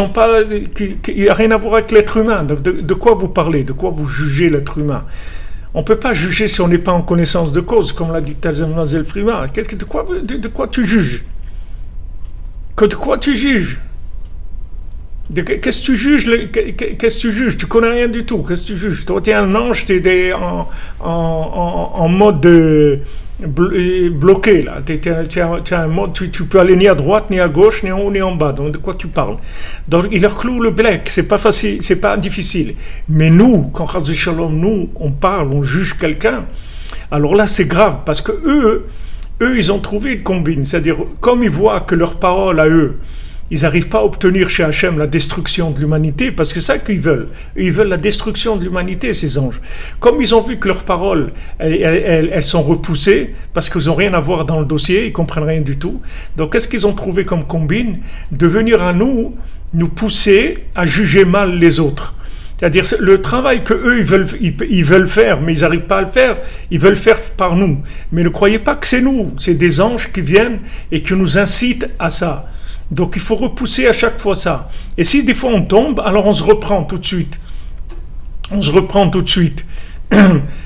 pas, qui a rien à voir avec l'être humain. Donc de quoi vous parlez? De quoi vous jugez l'être humain? On peut pas juger si on n'est pas en connaissance de cause, comme l'a dit Mademoiselle Frima. De quoi tu juges? De quoi tu juges? Qu'est-ce que tu juges? Qu'est-ce que tu juges? Tu connais rien du tout. Qu'est-ce que tu juges? Toi, tu es un ange, tu es en mode bloqué là. Tu as un mode, tu peux aller ni à droite, ni à gauche, ni en haut, ni en bas. Donc de quoi tu parles? Donc il leur cloue le bec. C'est pas facile, c'est pas difficile. Mais nous, quand Chas v'Shalom, nous, on parle, on juge quelqu'un. Alors là, c'est grave parce que eux, ils ont trouvé une combine. C'est-à-dire, comme ils voient que leurs paroles à eux, ils n'arrivent pas à obtenir chez Hachem la destruction de l'humanité, parce que c'est ça qu'ils veulent. Ils veulent la destruction de l'humanité, ces anges. Comme ils ont vu que leurs paroles, elles sont repoussées, parce qu'ils n'ont rien à voir dans le dossier, ils ne comprennent rien du tout. Donc, qu'est-ce qu'ils ont trouvé comme combine? De venir à nous pousser à juger mal les autres. C'est-à-dire, le travail qu'eux, ils veulent faire, mais ils n'arrivent pas à le faire, ils veulent faire par nous. Mais ne croyez pas que c'est nous, c'est des anges qui viennent et qui nous incitent à ça. Donc il faut repousser à chaque fois ça. Et si des fois on tombe, alors on se reprend tout de suite.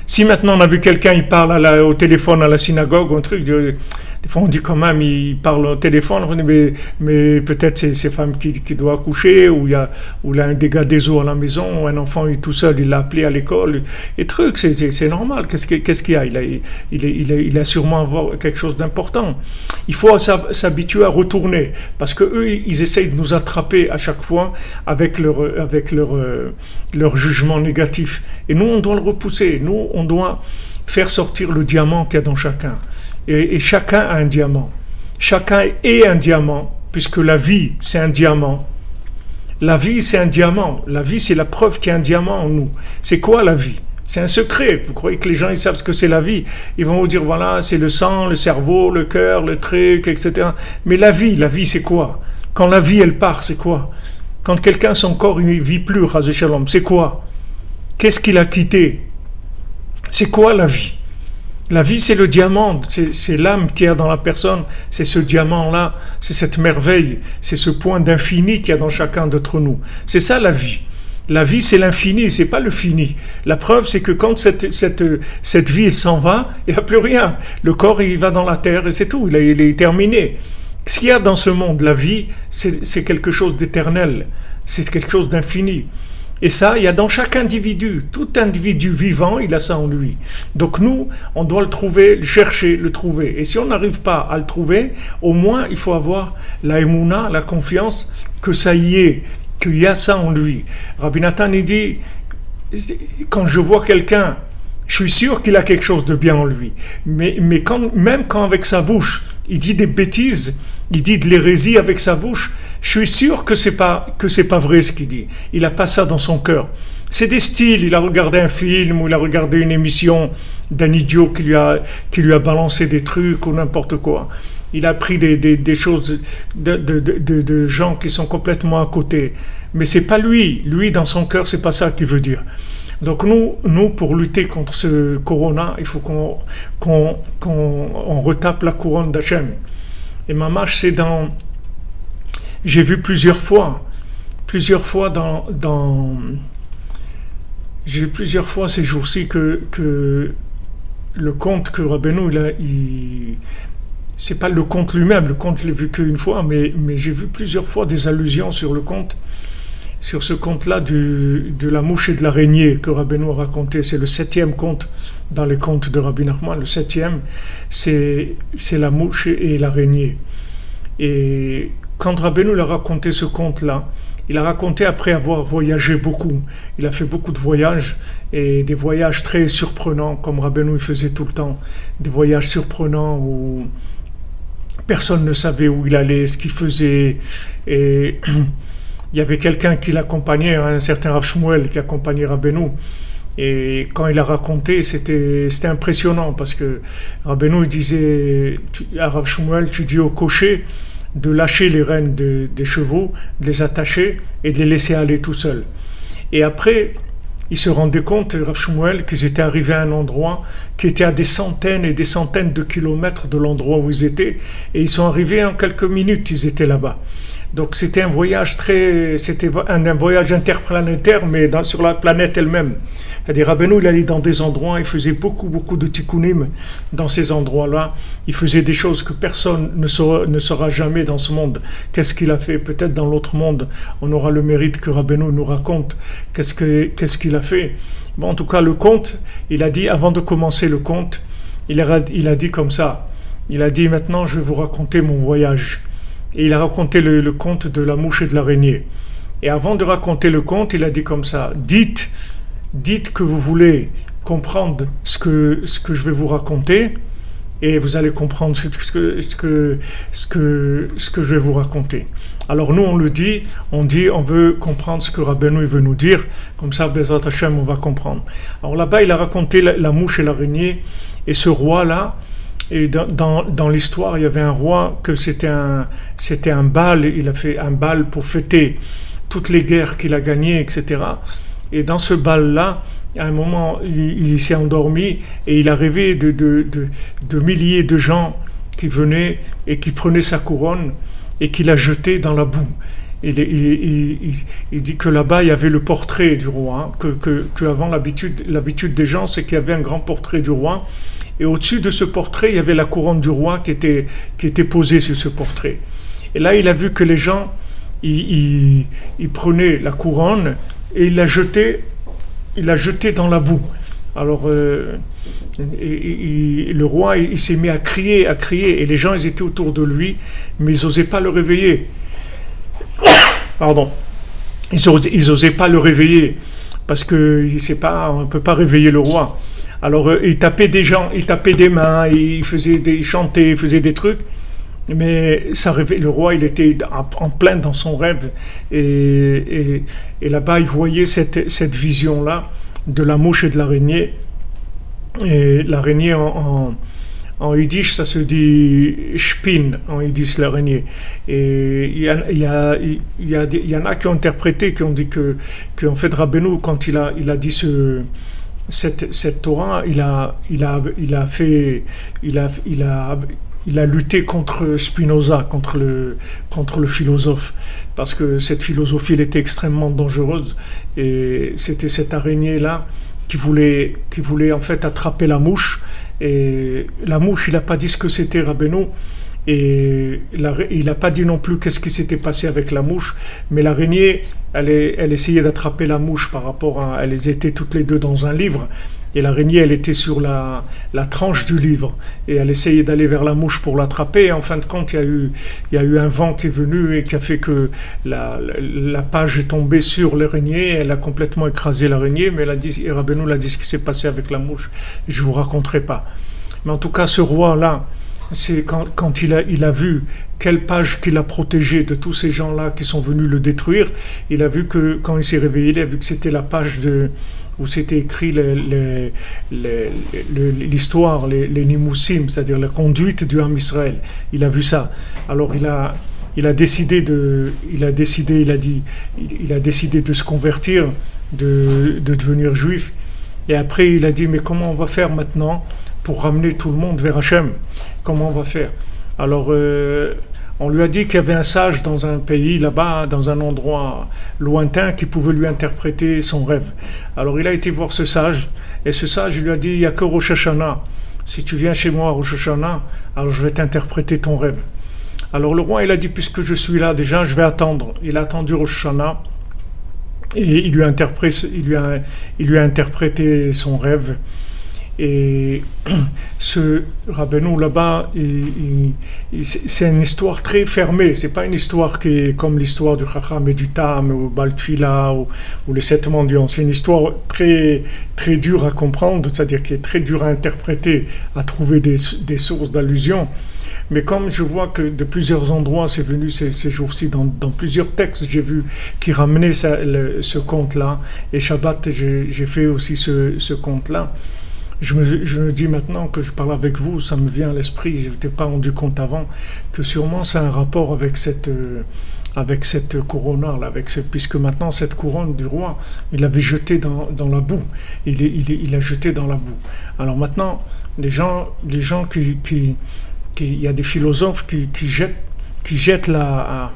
Si maintenant on a vu quelqu'un, il parle au téléphone à la synagogue, un truc, des fois on dit quand même, il parle au téléphone, on dit, mais peut-être c'est ces femmes qui doivent accoucher, ou il y a un dégât des eaux à la maison, ou un enfant est tout seul, il l'a appelé à l'école, et truc, c'est normal, qu'est-ce qu'il y a? Il a sûrement avoir quelque chose d'important. Il faut s'habituer à retourner, parce que eux, ils essayent de nous attraper à chaque fois avec leur jugement négatif. Et nous, on doit le repousser. Nous, on doit faire sortir le diamant qu'il y a dans chacun. Et chacun a un diamant. Chacun est un diamant, puisque la vie, c'est un diamant. La vie, c'est un diamant. La vie, c'est la preuve qu'il y a un diamant en nous. C'est quoi la vie? C'est un secret. Vous croyez que les gens ils savent ce que c'est la vie? Ils vont vous dire, voilà, c'est le sang, le cerveau, le cœur, le truc, etc. Mais la vie, c'est quoi? Quand la vie, elle part, c'est quoi? Quand quelqu'un, son corps, il ne vit plus, Chazé Shalom, c'est quoi? Qu'est-ce qu'il a quitté? C'est quoi la vie? La vie, c'est le diamant, c'est l'âme qu'il y a dans la personne, c'est ce diamant-là, c'est cette merveille, c'est ce point d'infini qu'il y a dans chacun d'entre nous. C'est ça la vie. La vie, c'est l'infini, c'est pas le fini. La preuve, c'est que quand cette vie s'en va, il n'y a plus rien. Le corps, il va dans la terre et c'est tout, il est terminé. Ce qu'il y a dans ce monde, la vie, c'est quelque chose d'éternel, c'est quelque chose d'infini. Et ça, il y a dans chaque individu. Tout individu vivant, il a ça en lui. Donc nous, on doit le trouver, le chercher, le trouver. Et si on n'arrive pas à le trouver, au moins, il faut avoir la émouna, la confiance que ça y est, qu'il y a ça en lui. Rabbi Nathan, il dit, quand je vois quelqu'un, je suis sûr qu'il a quelque chose de bien en lui. Mais même quand avec sa bouche, il dit des bêtises, il dit de l'hérésie avec sa bouche, je suis sûr que c'est pas vrai ce qu'il dit. Il a pas ça dans son cœur. C'est des styles. Il a regardé un film ou il a regardé une émission d'un idiot qui lui a balancé des trucs ou n'importe quoi. Il a pris des choses de gens qui sont complètement à côté. Mais c'est pas lui. Lui, dans son cœur, c'est pas ça qu'il veut dire. Donc nous, pour lutter contre ce corona, il faut qu'on retape la couronne d'Hachem. Et mamash, c'est dans... J'ai vu plusieurs fois j'ai vu plusieurs fois ces jours-ci que le conte que Rabbeinu, c'est pas le conte lui-même, le conte je l'ai vu qu'une fois, mais j'ai vu plusieurs fois des allusions sur le conte, sur ce conte-là de la mouche et de l'araignée que Rabbeinu a raconté. C'est le 7e conte dans les contes de Rabbi Nachman. Le 7e, c'est la mouche et l'araignée. Et quand Rabbeinu a raconté ce conte-là, il a raconté après avoir voyagé beaucoup. Il a fait beaucoup de voyages, et des voyages très surprenants, comme Rabbeinu faisait tout le temps. Des voyages surprenants où personne ne savait où il allait, ce qu'il faisait. Et il y avait quelqu'un qui l'accompagnait, un certain Rav Shmuel qui accompagnait Rabbeinu. Et quand il a raconté, c'était impressionnant, parce que Rabbeinu il disait à Rav Shmuel, tu dis au cocher de lâcher les rênes des chevaux, de les attacher et de les laisser aller tout seuls. Et après, ils se rendaient compte, Rav Shmuel, qu'ils étaient arrivés à un endroit qui était à des centaines et des centaines de kilomètres de l'endroit où ils étaient, et ils sont arrivés en quelques minutes, ils étaient là-bas. Donc c'était un voyage un voyage interplanétaire, mais sur la planète elle-même. C'est-à-dire Rabbeinu, il allait dans des endroits, il faisait beaucoup de tikkunim dans ces endroits-là. Il faisait des choses que personne ne saura jamais dans ce monde. Qu'est-ce qu'il a fait? Peut-être dans l'autre monde, on aura le mérite que Rabbeinu nous raconte. Qu'est-ce qu'il a fait? Bon, en tout cas, le conte, il a dit, avant de commencer le conte, il a dit comme ça. Il a dit, maintenant, je vais vous raconter mon voyage. Et il a raconté le conte de la mouche et de l'araignée. Et avant de raconter le conte, il a dit comme ça, dites que vous voulez comprendre ce que je vais vous raconter, et vous allez comprendre ce que je vais vous raconter. Alors nous, on veut comprendre ce que Rabbeinu veut nous dire, comme ça, Bezrat Hashem, on va comprendre. Alors là-bas, il a raconté la mouche et l'araignée, et ce roi-là, et dans l'histoire, il y avait un roi que c'était un bal, il a fait un bal pour fêter toutes les guerres qu'il a gagnées, etc. Et dans ce bal-là, à un moment, il s'est endormi et il a rêvé de milliers de gens qui venaient et qui prenaient sa couronne et qui la jetaient dans la boue. Il dit que là-bas, il y avait le portrait du roi, que avant l'habitude des gens, c'est qu'il y avait un grand portrait du roi. Et au-dessus de ce portrait, il y avait la couronne du roi qui était posée sur ce portrait. Et là, il a vu que les gens, ils prenaient la couronne et il l'a jetée dans la boue. Alors, le roi, il s'est mis à crier, et les gens, ils étaient autour de lui, mais ils n'osaient pas le réveiller. Pardon. Ils n'osaient pas le réveiller, parce qu'on ne peut pas réveiller le roi. Alors, il tapait des gens, il tapait des mains, il chantait, il faisait des trucs, mais le roi, il était en plein dans son rêve, et là-bas, il voyait cette vision-là de la mouche et de l'araignée, et l'araignée En yiddish, ça se dit spin, en yiddish, l'araignée. Et il y en a qui ont interprété, qui ont dit que en fait, Rabbeinu, quand il a dit cette Torah, il a lutté contre Spinoza, contre le philosophe, parce que cette philosophie, elle était extrêmement dangereuse, et c'était cette araignée-là qui voulait en fait attraper la mouche, et la mouche, il n'a pas dit ce que c'était, Rabbeinu, et il n'a pas dit non plus qu'est-ce qui s'était passé avec la mouche, mais l'araignée, elle essayait d'attraper la mouche par rapport à... Elles étaient toutes les deux dans un livre, et l'araignée, elle était sur la tranche du livre, et elle essayait d'aller vers la mouche pour l'attraper, et en fin de compte, il y a eu un vent qui est venu et qui a fait que la page est tombée sur l'araignée, elle a complètement écrasé l'araignée, mais Rabbeinu l'a dit ce qui s'est passé avec la mouche, je ne vous raconterai pas. Mais en tout cas, ce roi-là, c'est quand il a vu quelle page qu'il a protégée de tous ces gens-là qui sont venus le détruire, il a vu que, quand il s'est réveillé, il a vu que c'était la page où c'était écrit l'histoire, les Nimusim, c'est-à-dire la conduite du Ham Israël. Il a vu ça. Alors il a décidé de se convertir, de devenir juif. Et après, il a dit, mais comment on va faire maintenant pour ramener tout le monde vers Hachem? Comment on va faire? Alors, on lui a dit qu'il y avait un sage dans un pays là-bas, dans un endroit lointain, qui pouvait lui interpréter son rêve. Alors il a été voir ce sage, et ce sage lui a dit, il n'y a que Rosh Hashanah. Si tu viens chez moi à Rosh Hashanah, alors je vais t'interpréter ton rêve. Alors le roi, il a dit, puisque je suis là déjà, je vais attendre. Il a attendu Rosh Hashanah, et il lui a interprété son rêve. Et ce Rabbeinu là-bas, c'est une histoire très fermée. C'est pas une histoire qui est comme l'histoire du Chacham et du Tam, ou Baal Tfila, ou les 7 mendiants. C'est une histoire très, très dure à comprendre, c'est-à-dire qui est très dure à interpréter, à trouver des sources d'allusion. Mais comme je vois que de plusieurs endroits, c'est venu ces jours-ci, dans plusieurs textes, j'ai vu qui ramenaient ce conte-là. Et Shabbat, j'ai fait aussi ce conte-là. Je me dis maintenant que je parle avec vous, ça me vient à l'esprit, je ne m'étais pas rendu compte avant, que sûrement ça a un rapport avec cette couronne-là, puisque maintenant cette couronne du roi, il l'avait jetée dans la boue, il l'a jetée dans la boue. Alors maintenant, les gens il y a des philosophes qui jettent la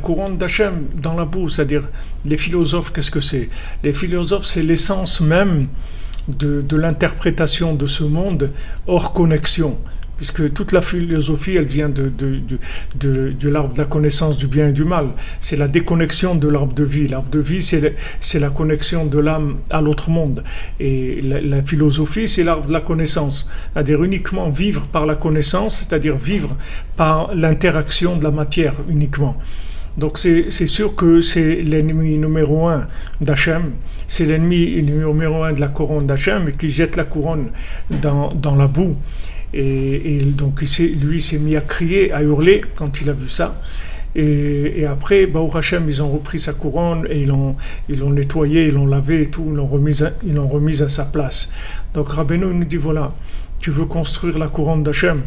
couronne d'Hachem dans la boue, c'est-à-dire les philosophes, qu'est-ce que c'est? Les philosophes, c'est l'essence même de l'interprétation de ce monde hors connexion, puisque toute la philosophie, elle vient de l'arbre de la connaissance du bien et du mal. C'est la déconnexion de l'arbre de vie. L'arbre de vie, c'est la connexion de l'âme à l'autre monde. Et la philosophie, c'est l'arbre de la connaissance. C'est-à-dire uniquement vivre par la connaissance, c'est-à-dire vivre par l'interaction de la matière uniquement. Donc c'est sûr que c'est l'ennemi numéro 1 d'Hachem, c'est l'ennemi numéro 1 de la couronne d'Hachem, qui jette la couronne dans la boue. Et donc lui s'est mis à crier, à hurler quand il a vu ça. Et après, Baruch Hashem, ils ont repris sa couronne et ils l'ont nettoyé, ils l'ont lavé et tout, ils l'ont remise à sa place. Donc Rabbeinu nous dit, voilà, tu veux construire la couronne d'Hachem,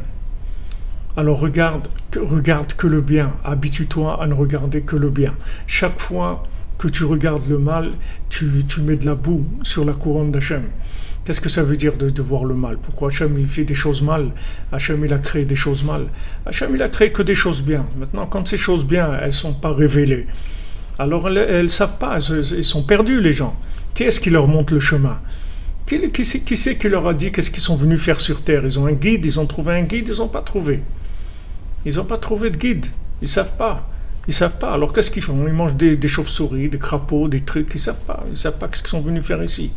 alors regarde que le bien, habitue-toi à ne regarder que le bien. Chaque fois que tu regardes le mal, tu mets de la boue sur la couronne d'Hachem. Qu'est-ce que ça veut dire de voir le mal? Pourquoi Hachem il fait des choses mal? Hachem il a créé des choses mal. Hachem il a créé que des choses bien. Maintenant, quand ces choses bien, elles ne sont pas révélées, alors elles ne savent pas, ils sont perdus les gens. Qui est-ce qui leur montre le chemin? Qui c'est qui leur a dit qu'est-ce qu'ils sont venus faire sur terre? Ils ont un guide, ils ont trouvé un guide, ils n'ont pas trouvé. Ils n'ont pas trouvé de guide, ils ne savent pas. Ils savent pas. Alors qu'est-ce qu'ils font? Ils mangent des chauves-souris, des crapauds, des trucs, ils ne savent pas. Ils ne savent pas ce qu'ils sont venus faire ici.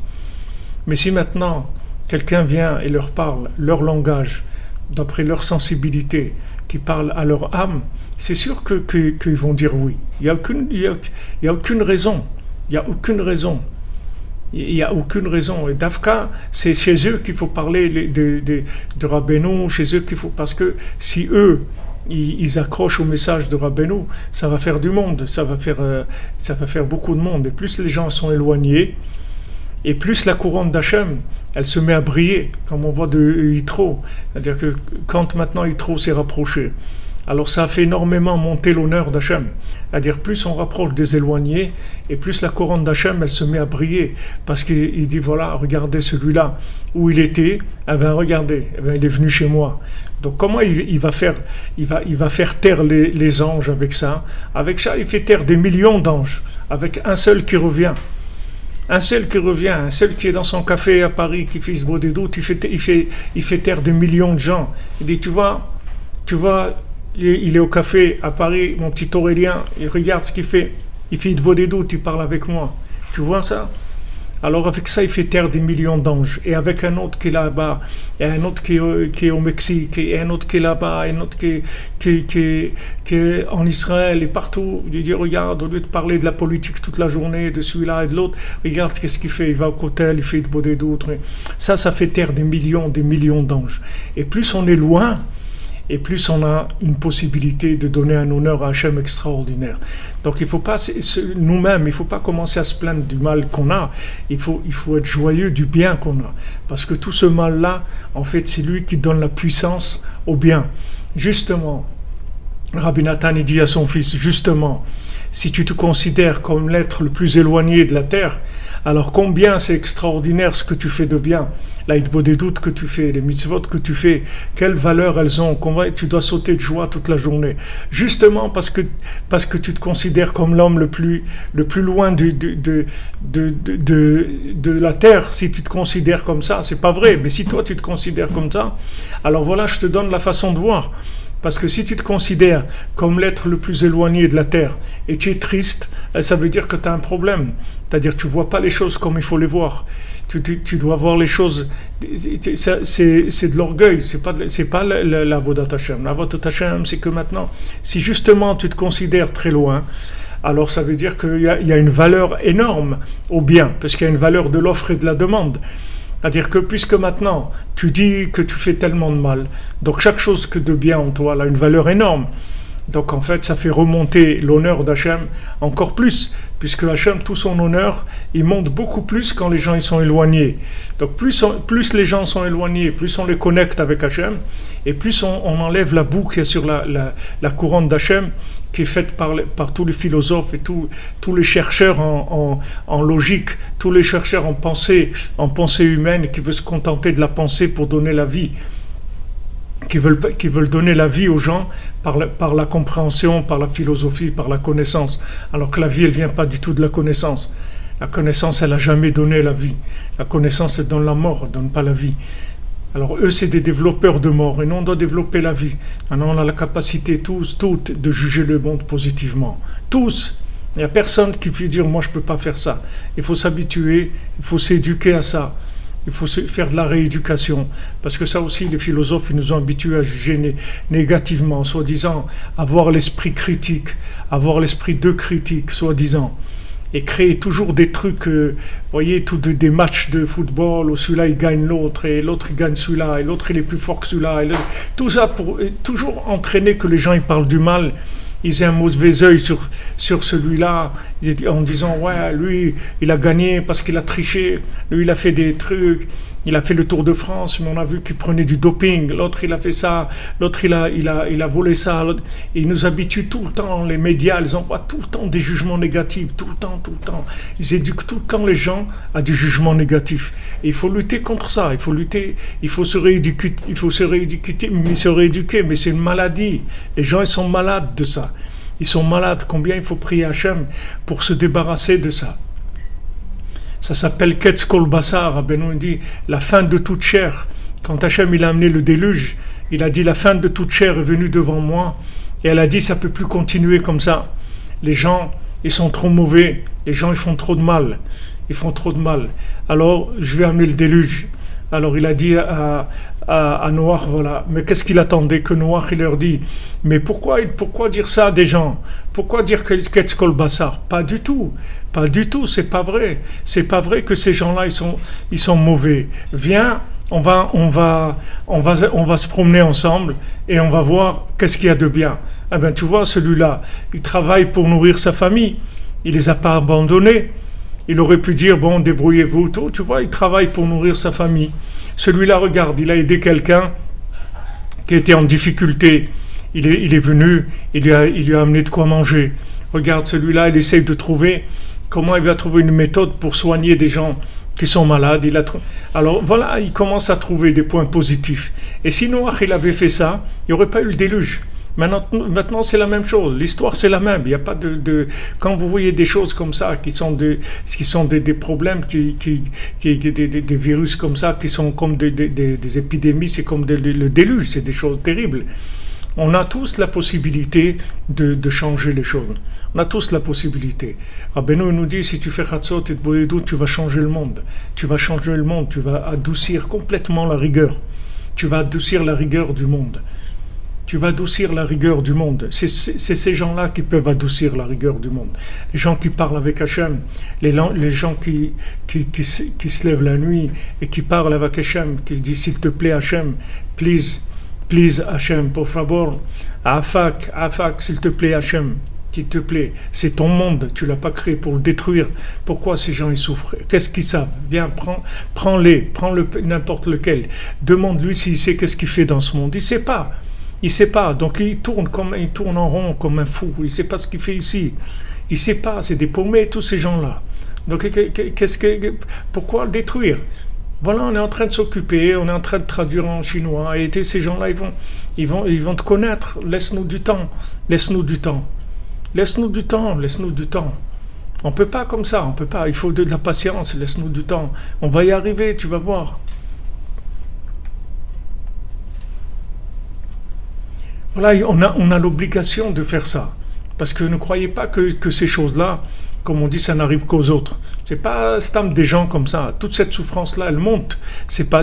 Mais si maintenant, quelqu'un vient et leur parle leur langage, d'après leur sensibilité, qui parle à leur âme, c'est sûr qu'ils vont dire oui. Il n'y a aucune raison. Il n'y a aucune raison. Il n'y a aucune raison. Et Dafka, c'est chez eux qu'il faut parler de Rabbeinu, chez eux qu'il faut... Parce que si eux, ils accrochent au message de Rabbeinu, ça va faire du monde, ça va faire beaucoup de monde. Et plus les gens sont éloignés, Et plus la couronne d'Hachem, elle se met à briller, comme on voit de Yitro. C'est-à-dire que quand maintenant Yitro s'est rapproché, alors ça a fait énormément monter l'honneur d'Hachem. C'est-à-dire plus on rapproche des éloignés, et plus la couronne d'Hachem, elle se met à briller. Parce qu'il dit, voilà, regardez celui-là, où il était, eh bien regardez, eh bien, il est venu chez moi. Donc comment il va faire taire les anges avec ça? Avec ça, il fait taire des millions d'anges, avec un seul qui revient. Un seul qui est dans son café à Paris, qui fait ce beau des doutes, il fait taire des millions de gens. Il dit, tu vois, il est au café à Paris, mon petit Aurélien, il regarde ce qu'il fait. Il fait de beau des doutes, il parle avec moi. Tu vois ça? Alors avec ça, il fait taire des millions d'anges. Et avec un autre qui est là-bas, et un autre qui est au Mexique, et un autre qui est là-bas, et un autre qui est en Israël, et partout. Il dit, regarde, au lieu de parler de la politique toute la journée, de celui-là et de l'autre, regarde qu'est-ce qu'il fait. Il va au cotel, il fait de beau des doutes. Ça fait taire des millions d'anges. Et plus on est loin, et plus on a une possibilité de donner un honneur à Hachem extraordinaire. Donc il ne faut pas, nous-mêmes, il ne faut pas commencer à se plaindre du mal qu'on a, il faut être joyeux du bien qu'on a. Parce que tout ce mal-là, en fait, c'est lui qui donne la puissance au bien. Justement, Rabbi Nathan dit à son fils, justement, si tu te considères comme l'être le plus éloigné de la terre, alors combien c'est extraordinaire ce que tu fais de bien, l'aïdbo des doutes que tu fais, les mitzvot que tu fais, quelle valeur elles ont, combien tu dois sauter de joie toute la journée. Justement parce que tu te considères comme l'homme le plus loin de la terre. Si tu te considères comme ça, c'est pas vrai, mais si toi tu te considères comme ça, alors voilà, je te donne la façon de voir. Parce que si tu te considères comme l'être le plus éloigné de la terre et tu es triste, ça veut dire que tu as un problème. C'est-à-dire que tu ne vois pas les choses comme il faut les voir. Tu dois voir les choses. C'est de l'orgueil, c'est pas la Avodat Hashem. La Avodat Hashem, c'est que maintenant, si justement tu te considères très loin, alors ça veut dire qu'il y a une valeur énorme au bien, parce qu'il y a une valeur de l'offre et de la demande. C'est-à-dire que puisque maintenant tu dis que tu fais tellement de mal, donc chaque chose que de bien en toi a une valeur énorme. Donc en fait ça fait remonter l'honneur d'Hachem encore plus, puisque Hachem, tout son honneur, il monte beaucoup plus quand les gens ils sont éloignés. Donc plus les gens sont éloignés, plus on les connecte avec Hachem, et plus on enlève la boue qui est sur la couronne d'Hachem, qui est faite par tous les philosophes et tous les chercheurs en logique, tous les chercheurs en pensée humaine, qui veulent se contenter de la pensée pour donner la vie, qui veulent donner la vie aux gens par la compréhension, par la philosophie, par la connaissance, alors que la vie, elle vient pas du tout de la connaissance. La connaissance, elle n'a jamais donné la vie. La connaissance, elle donne la mort, elle donne pas la vie. Alors eux, c'est des développeurs de mort, et nous, on doit développer la vie. Maintenant, on a la capacité, toutes, de juger le monde positivement. Tous. Il n'y a personne qui peut dire, moi, je ne peux pas faire ça. Il faut s'habituer, il faut s'éduquer à ça. Il faut faire de la rééducation. Parce que ça aussi, les philosophes, ils nous ont habitués à juger négativement, soi-disant, avoir l'esprit critique, avoir l'esprit de critique, soi-disant. Et créer toujours des trucs, voyez, des matchs de football où celui-là il gagne l'autre, et l'autre il gagne celui-là, et l'autre il est plus fort que celui-là. Tout ça pour toujours entraîner que les gens ils parlent du mal, ils aient un mauvais œil sur celui-là, en disant ouais, lui il a gagné parce qu'il a triché, lui il a fait des trucs. Il a fait le Tour de France, mais on a vu qu'il prenait du doping. L'autre, il a fait ça. L'autre, il a volé ça. Et ils nous habituent tout le temps, les médias, ils envoient tout le temps des jugements négatifs. Tout le temps. Ils éduquent tout le temps les gens à du jugement négatif. Et il faut lutter contre ça. Il faut se rééduquer. Mais c'est une maladie. Les gens, ils sont malades de ça. Ils sont malades. Combien il faut prier Hachem pour se débarrasser de ça? Ça s'appelle Ketz Kol Basar. Rabbeinu dit la fin de toute chair. Quand Hachem il a amené le déluge, il a dit la fin de toute chair est venue devant moi. Et elle a dit ça peut plus continuer comme ça. Les gens, ils sont trop mauvais. Les gens, ils font trop de mal. Alors, je vais amener le déluge. Alors, il a dit à Noach, voilà. Mais qu'est-ce qu'il attendait que Noach, il leur dit, mais pourquoi dire ça à des gens? Pourquoi dire Ketz Kol Basar? Pas du tout, c'est pas vrai. C'est pas vrai que ces gens-là, ils sont mauvais. Viens, on va se promener ensemble et on va voir qu'est-ce qu'il y a de bien. Eh ben, tu vois, celui-là, il travaille pour nourrir sa famille. Il les a pas abandonnés. Il aurait pu dire, bon, débrouillez-vous, tout. Tu vois, il travaille pour nourrir sa famille. Celui-là, regarde, il a aidé quelqu'un qui était en difficulté. Il est venu, il lui a amené de quoi manger. Regarde, celui-là, il essaye de trouver comment il va trouver une méthode pour soigner des gens qui sont malades. Alors voilà, il commence à trouver des points positifs. Et si Noach, il avait fait ça, il n'y aurait pas eu le déluge. Maintenant, c'est la même chose. L'histoire, c'est la même. Il n'y a pas quand vous voyez des choses comme ça, qui sont des problèmes, des virus comme ça, qui sont comme des épidémies, c'est comme le déluge, c'est des choses terribles. On a tous la possibilité de changer les choses. On a tous la possibilité. Rabbeinu nous dit, si tu fais Chatzot et Boedou, tu vas changer le monde. Tu vas changer le monde. Tu vas adoucir complètement la rigueur. Tu vas adoucir la rigueur du monde. Tu vas adoucir la rigueur du monde. C'est ces gens-là qui peuvent adoucir la rigueur du monde. Les gens qui parlent avec Hachem, les gens qui se lèvent la nuit et qui parlent avec Hachem, qui disent, s'il te plaît Hachem, please Hachem, por favor, Afak, s'il te plaît Hachem, s'il te plaît, c'est ton monde, tu l'as pas créé pour le détruire. Pourquoi ces gens ils souffrent? Qu'est-ce qu'ils savent? Viens, prends n'importe lequel. Demande-lui s'il sait qu'est-ce qu'il fait dans ce monde. Il sait pas, donc il tourne en rond comme un fou. Il sait pas ce qu'il fait ici. Il sait pas, c'est des paumés tous ces gens-là. Donc pourquoi le détruire? Voilà, on est en train de s'occuper, on est en train de traduire en chinois, et ces gens-là, ils vont te connaître. Laisse-nous du temps. On peut pas comme ça, on peut pas. Il faut de la patience, laisse-nous du temps. On va y arriver, tu vas voir. Voilà, on a l'obligation de faire ça. Parce que ne croyez pas que ces choses-là, comme on dit, ça n'arrive qu'aux autres. C'est pas stam des gens comme ça. Toute cette souffrance-là, elle monte. C'est pas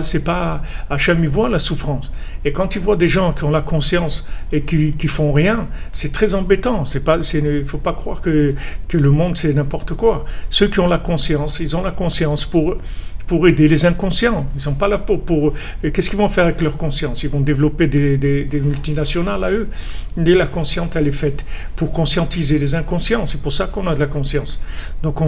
Hachem, il voit la souffrance. Et quand il voit des gens qui ont la conscience et qui font rien, c'est très embêtant. Il faut pas croire que le monde c'est n'importe quoi. Ceux qui ont la conscience, ils ont la conscience pour aider les inconscients. Ils sont pas là pour qu'est-ce qu'ils vont faire avec leur conscience? Ils vont développer des multinationales à eux. Et la conscience, elle est faite pour conscientiser les inconscients. C'est pour ça qu'on a de la conscience. Donc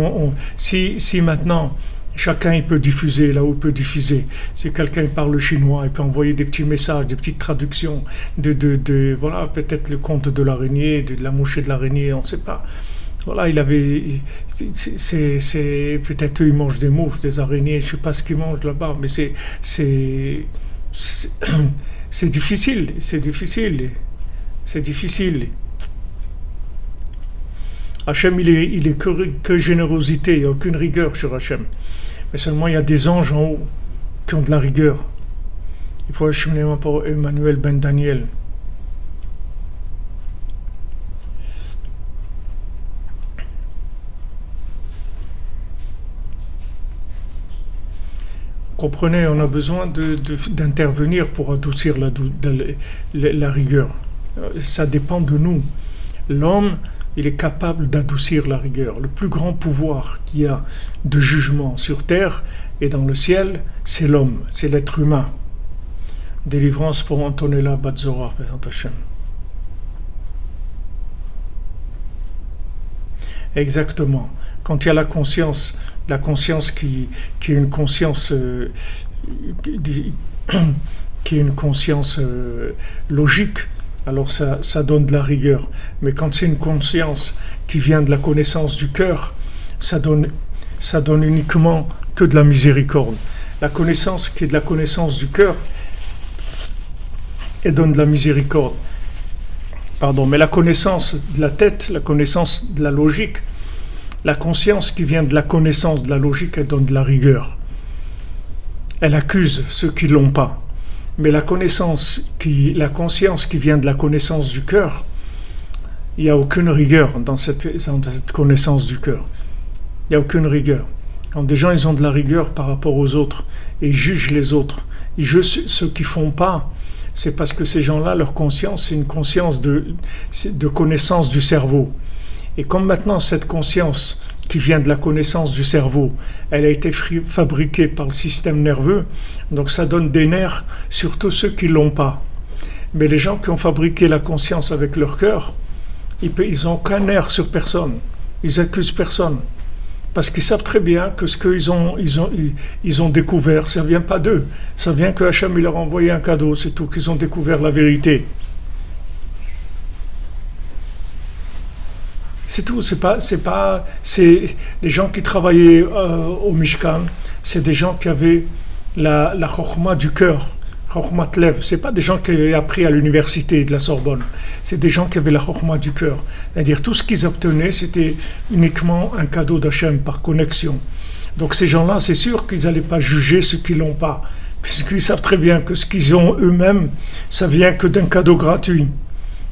si maintenant chacun il peut diffuser là où il peut diffuser. Si quelqu'un parle chinois, il peut envoyer des petits messages, des petites traductions voilà, peut-être le conte de l'araignée, de la mouche et de l'araignée, on ne sait pas. Voilà, c'est peut-être eux, ils mangent des mouches, des araignées, je ne sais pas ce qu'ils mangent là-bas, mais c'est difficile. Hachem, il est que générosité, il n'y a aucune rigueur sur Hachem. Mais seulement, il y a des anges en haut qui ont de la rigueur. Il faut acheminer pour Emmanuel Ben Daniel. Comprenez, on a besoin d'intervenir pour adoucir la rigueur. Ça dépend de nous. L'homme, il est capable d'adoucir la rigueur. Le plus grand pouvoir qu'il y a de jugement sur terre et dans le ciel, c'est l'homme, c'est l'être humain. Délivrance pour Antonella Batzora, Bézant Hachem. Exactement. Quand il y a la conscience qui est une conscience logique, alors ça donne de la rigueur. Mais quand c'est une conscience qui vient de la connaissance du cœur, ça donne uniquement que de la miséricorde. La connaissance qui est de la connaissance du cœur, elle donne de la miséricorde. Mais la connaissance de la tête, la connaissance de la logique, la conscience qui vient de la connaissance de la logique, elle donne de la rigueur. Elle accuse ceux qui ne l'ont pas. Mais la conscience qui vient de la connaissance du cœur, il n'y a aucune rigueur dans cette connaissance du cœur. Il n'y a aucune rigueur. Quand des gens ils ont de la rigueur par rapport aux autres, et ils jugent les autres, ils jugent ceux qui ne font pas, c'est parce que ces gens-là, leur conscience, c'est une conscience de connaissance du cerveau. Et comme maintenant cette conscience qui vient de la connaissance du cerveau, elle a été fabriquée par le système nerveux, donc ça donne des nerfs sur tous ceux qui ne l'ont pas. Mais les gens qui ont fabriqué la conscience avec leur cœur, ils n'ont aucun nerf sur personne, ils accusent personne. Parce qu'ils savent très bien que ce qu'ils ont découvert, ça ne vient pas d'eux. Ça vient que Hachem il leur a envoyé un cadeau, c'est tout, qu'ils ont découvert la vérité. C'est tout, c'est les gens qui travaillaient au Mishkan, c'est des gens qui avaient la chokhma du cœur, chokhmat lev. C'est pas des gens qui avaient appris à l'université de la Sorbonne, c'est des gens qui avaient la chokhma du cœur. C'est-à-dire tout ce qu'ils obtenaient, c'était uniquement un cadeau d'Hachem par connexion. Donc ces gens-là, c'est sûr qu'ils n'allaient pas juger ceux qui l'ont pas, puisqu'ils savent très bien que ce qu'ils ont eux-mêmes, ça vient que d'un cadeau gratuit.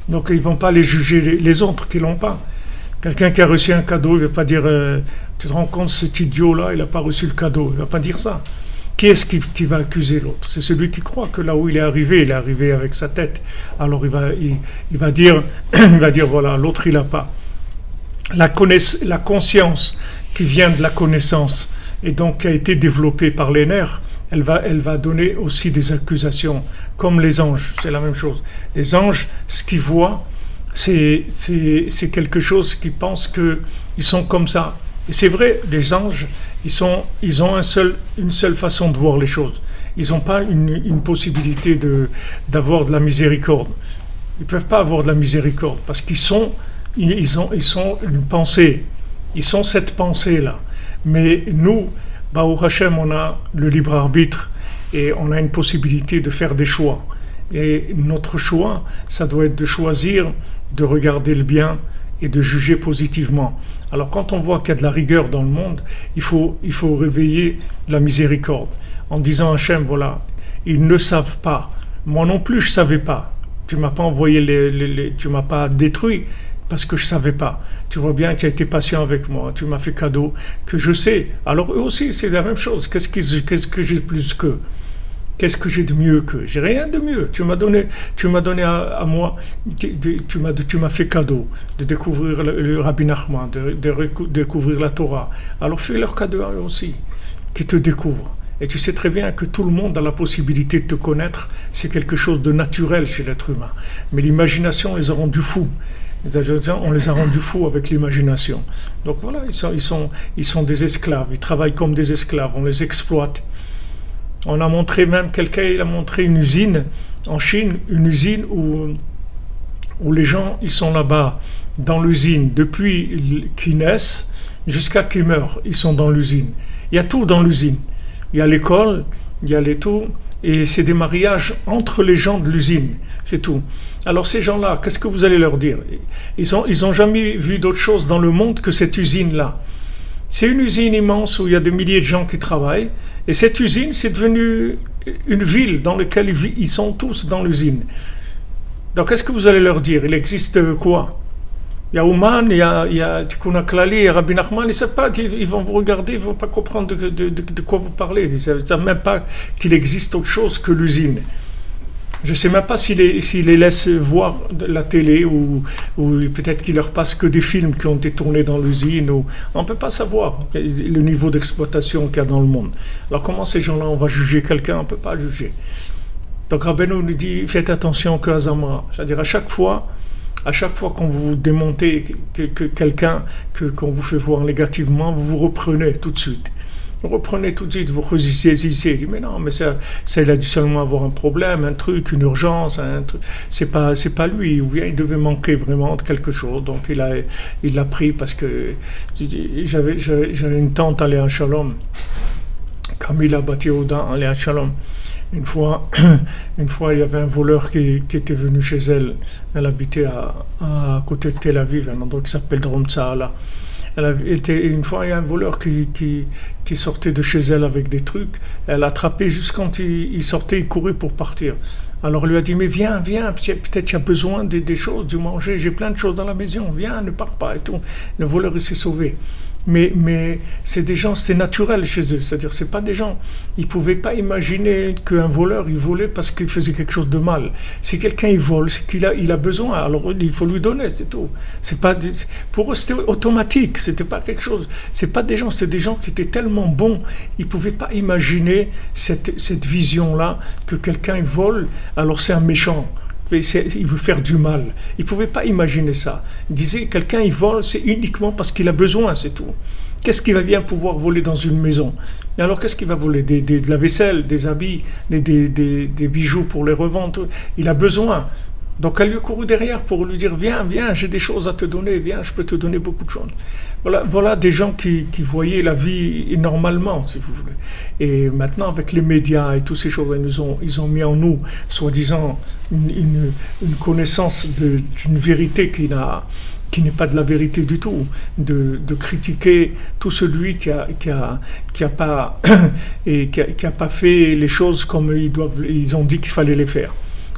Donc ils vont pas les juger les autres qui l'ont pas. Quelqu'un qui a reçu un cadeau, il ne va pas dire tu te rends compte, cet idiot-là, il n'a pas reçu le cadeau. Il ne va pas dire ça. Qui est-ce qui va accuser l'autre? C'est celui qui croit que là où il est arrivé avec sa tête. Alors il va dire voilà, l'autre il n'a pas. La conscience qui vient de la connaissance et donc qui a été développée par les nerfs, elle va donner aussi des accusations, comme les anges, c'est la même chose. Les anges, ce qu'ils voient, c'est quelque chose qui pense qu'ils sont comme ça. Et c'est vrai, les anges, ils ont une seule façon de voir les choses. Ils n'ont pas une possibilité d'avoir de la miséricorde. Ils ne peuvent pas avoir de la miséricorde parce qu'ils sont une pensée. Ils sont cette pensée-là. Mais nous, Baruch Hashem, on a le libre arbitre et on a une possibilité de faire des choix. Et notre choix, ça doit être de choisir de regarder le bien et de juger positivement. Alors quand on voit qu'il y a de la rigueur dans le monde, il faut réveiller la miséricorde en disant à Hachem, voilà, ils ne savent pas. Moi non plus, je ne savais pas. Tu ne m'as pas envoyé tu ne m'as pas détruit parce que je ne savais pas. Tu vois bien que tu as été patient avec moi, tu m'as fait cadeau que je sais. Alors eux aussi, c'est la même chose. Qu'est-ce que j'ai de plus qu'eux? Qu'est-ce que j'ai de mieux qu'eux? J'ai rien de mieux. Tu m'as donné à moi, tu m'as fait cadeau de découvrir le Rabbi Nachman, de découvrir la Torah. Alors fais leur cadeau à eux aussi, qui te découvrent. Et tu sais très bien que tout le monde a la possibilité de te connaître. C'est quelque chose de naturel chez l'être humain. Mais l'imagination les a rendus fous. On les a rendus fous avec l'imagination. Donc voilà, ils sont des esclaves. Ils travaillent comme des esclaves. On les exploite. On a montré même, il a montré une usine en Chine, une usine où les gens, ils sont là-bas dans l'usine depuis qu'ils naissent jusqu'à qu'ils meurent. Ils sont dans l'usine. Il y a tout dans l'usine. Il y a l'école, il y a les tout, et c'est des mariages entre les gens de l'usine. C'est tout. Alors ces gens-là, qu'est-ce que vous allez leur dire? Ils ont jamais vu d'autre chose dans le monde que cette usine-là. C'est une usine immense où il y a des milliers de gens qui travaillent. Et cette usine, c'est devenu une ville dans laquelle ils sont tous dans l'usine. Donc, qu'est-ce que vous allez leur dire? Il existe quoi? Il y a Ouman, il y a Tikkun HaKlali, il y a Rabbi Nachman, ils ne savent pas, ils vont vous regarder, ils ne vont pas comprendre de quoi vous parlez. Ils ne savent même pas qu'il existe autre chose que l'usine. Je ne sais même pas s'ils les laissent voir la télé ou peut-être qu'ils leur passent que des films qui ont été tournés dans l'usine. On ne peut pas savoir le niveau d'exploitation qu'il y a dans le monde. Alors comment ces gens-là, on va juger quelqu'un? On ne peut pas juger. Donc Rabbeinu nous dit, faites attention que Azamra. C'est-à-dire à chaque fois qu'on vous démontez que quelqu'un, qu'on vous fait voir négativement, vous reprenez tout de suite. Vous reprenez tout de suite, vous résistez, dites mais non, mais ça il a dû seulement avoir un problème, un truc, une urgence, un truc. C'est pas lui, ou bien il devait manquer vraiment de quelque chose, donc il l'a pris parce que j'avais une tante à Léa Shalom, Camilla Batioda à Léa Shalom. Une fois, il y avait un voleur qui était venu chez elle. Elle habitait à côté de Tel Aviv, un endroit qui s'appelle Drom Tsaala. Une fois, il y a un voleur qui sortait de chez elle avec des trucs. Elle l'a attrapé juste quand il sortait, il courait pour partir. Alors, elle lui a dit, mais viens, peut-être tu as besoin des choses, du manger, j'ai plein de choses dans la maison, viens, ne pars pas et tout. Le voleur, il s'est sauvé. Mais c'est des gens, c'est naturel chez eux. C'est-à-dire, c'est pas des gens, ils pouvaient pas imaginer qu'un voleur, il volait parce qu'il faisait quelque chose de mal. Si quelqu'un, il vole, c'est qu'il a besoin, alors il faut lui donner, c'est tout. C'est pas, pour eux, c'était automatique, c'était pas quelque chose, c'est pas des gens, c'est des gens qui étaient tellement bons, ils pouvaient pas imaginer cette vision-là, que quelqu'un, il vole, alors c'est un méchant. Il veut faire du mal. Il ne pouvait pas imaginer ça. Il disait, quelqu'un il vole, c'est uniquement parce qu'il a besoin, c'est tout. Qu'est-ce qu'il va bien pouvoir voler dans une maison? Et alors qu'est-ce qu'il va voler? De la vaisselle, des habits, des bijoux pour les revendre. Il a besoin. Donc elle lui court derrière pour lui dire viens, viens, j'ai des choses à te donner, viens, je peux te donner beaucoup de choses. Voilà des gens qui voyaient la vie normalement, si vous voulez. Et maintenant, avec les médias et toutes ces choses, ils ont mis en nous, soi-disant, une connaissance d'une vérité qui n'est pas de la vérité du tout, de critiquer tout celui qui a pas et qui a pas fait les choses comme ils ont dit qu'il fallait les faire.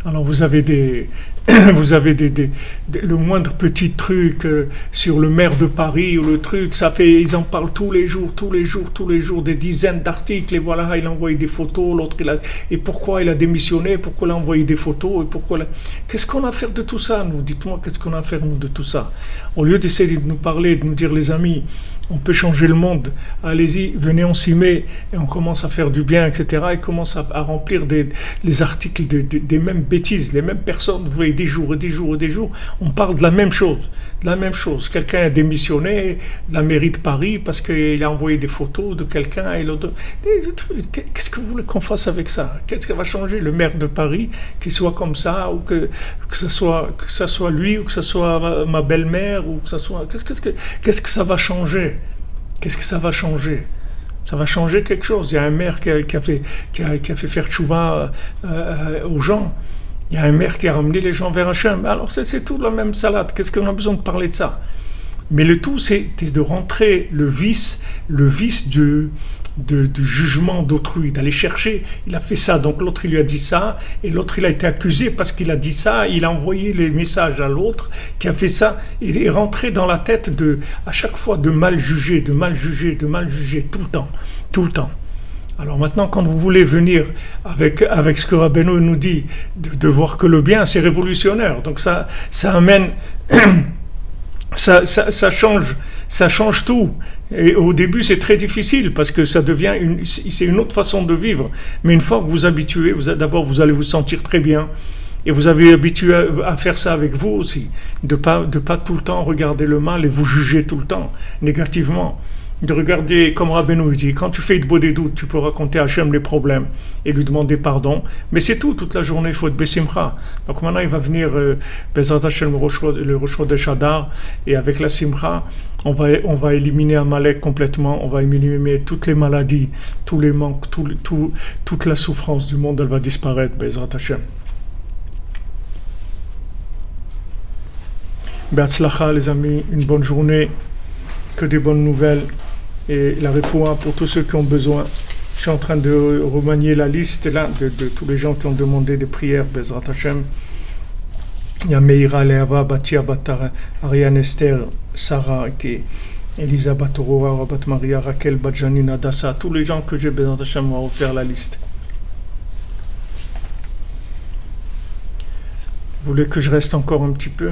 Alors vous avez le moindre petit truc sur le maire de Paris ou le truc, ils en parlent tous les jours, des dizaines d'articles, et voilà, il a envoyé des photos, et pourquoi il a démissionné, pourquoi il a envoyé des photos, qu'est-ce qu'on a à faire de tout ça, nous, dites-moi, qu'est-ce qu'on a à faire, nous, de tout ça? Au lieu d'essayer de nous parler, de nous dire, les amis, on peut changer le monde, allez-y, venez, on s'y met, et on commence à faire du bien, etc., et commence à remplir les articles des mêmes bêtises, les mêmes personnes, vous voyez, des jours, on parle de la même chose, quelqu'un a démissionné de la mairie de Paris parce qu'il a envoyé des photos de quelqu'un, et l'autre, qu'est-ce que vous voulez qu'on fasse avec ça? Qu'est-ce qui va changer? Le maire de Paris, qu'il soit comme ça, ou que ce soit lui, ou que ce soit ma belle-mère, ou que ce soit, qu'est-ce que ça va changer? Qu'est-ce que ça va changer? Ça va changer quelque chose. Il y a un maire qui a fait faire tchouva aux gens. Il y a un maire qui a ramené les gens vers Hachem. Alors c'est tout la même salade. Qu'est-ce qu'on a besoin de parler de ça? Mais le tout, c'est de rentrer le vice du jugement d'autrui, d'aller chercher, il a fait ça, donc l'autre il lui a dit ça, et l'autre il a été accusé parce qu'il a dit ça, il a envoyé les messages à l'autre qui a fait ça, et rentrer dans la tête à chaque fois de mal juger, tout le temps. Alors maintenant, quand vous voulez venir avec ce que Rabbeinu nous dit, de voir que le bien, c'est révolutionnaire, donc ça amène, ça change tout. Et au début, c'est très difficile parce que ça devient c'est une autre façon de vivre. Mais une fois que vous habituez, d'abord vous allez vous sentir très bien, et vous avez habitué à faire ça avec vous aussi, de pas tout le temps regarder le mal et vous juger tout le temps négativement. De regarder, comme Rabbeinu dit, quand tu fais de des doutes, tu peux raconter à Hachem les problèmes et lui demander pardon. Mais c'est tout, toute la journée, il faut être Bessimcha. Donc maintenant, il va venir Bezrat Hachem, le Rosh Chodesh Adar, et avec la Simcha, on va éliminer Amalek complètement, on va éliminer toutes les maladies, tous les manques, toute la souffrance du monde, elle va disparaître, Bezrat Hachem. Be'atzlacha, les amis, une bonne journée, que des bonnes nouvelles. Et la refoua pour tous ceux qui ont besoin. Je suis en train de remanier la liste là de tous les gens qui ont demandé des prières, Bezrat Hashem. Il y a Meira, Leava, Batia, Batar, Ariane, Esther, Sarah, Elisa, Batorora, Bat Maria, Raquel, Badjanine, Adassa, tous les gens que j'ai, Bezrat Hashem, va refaire la liste. Vous voulez que je reste encore un petit peu?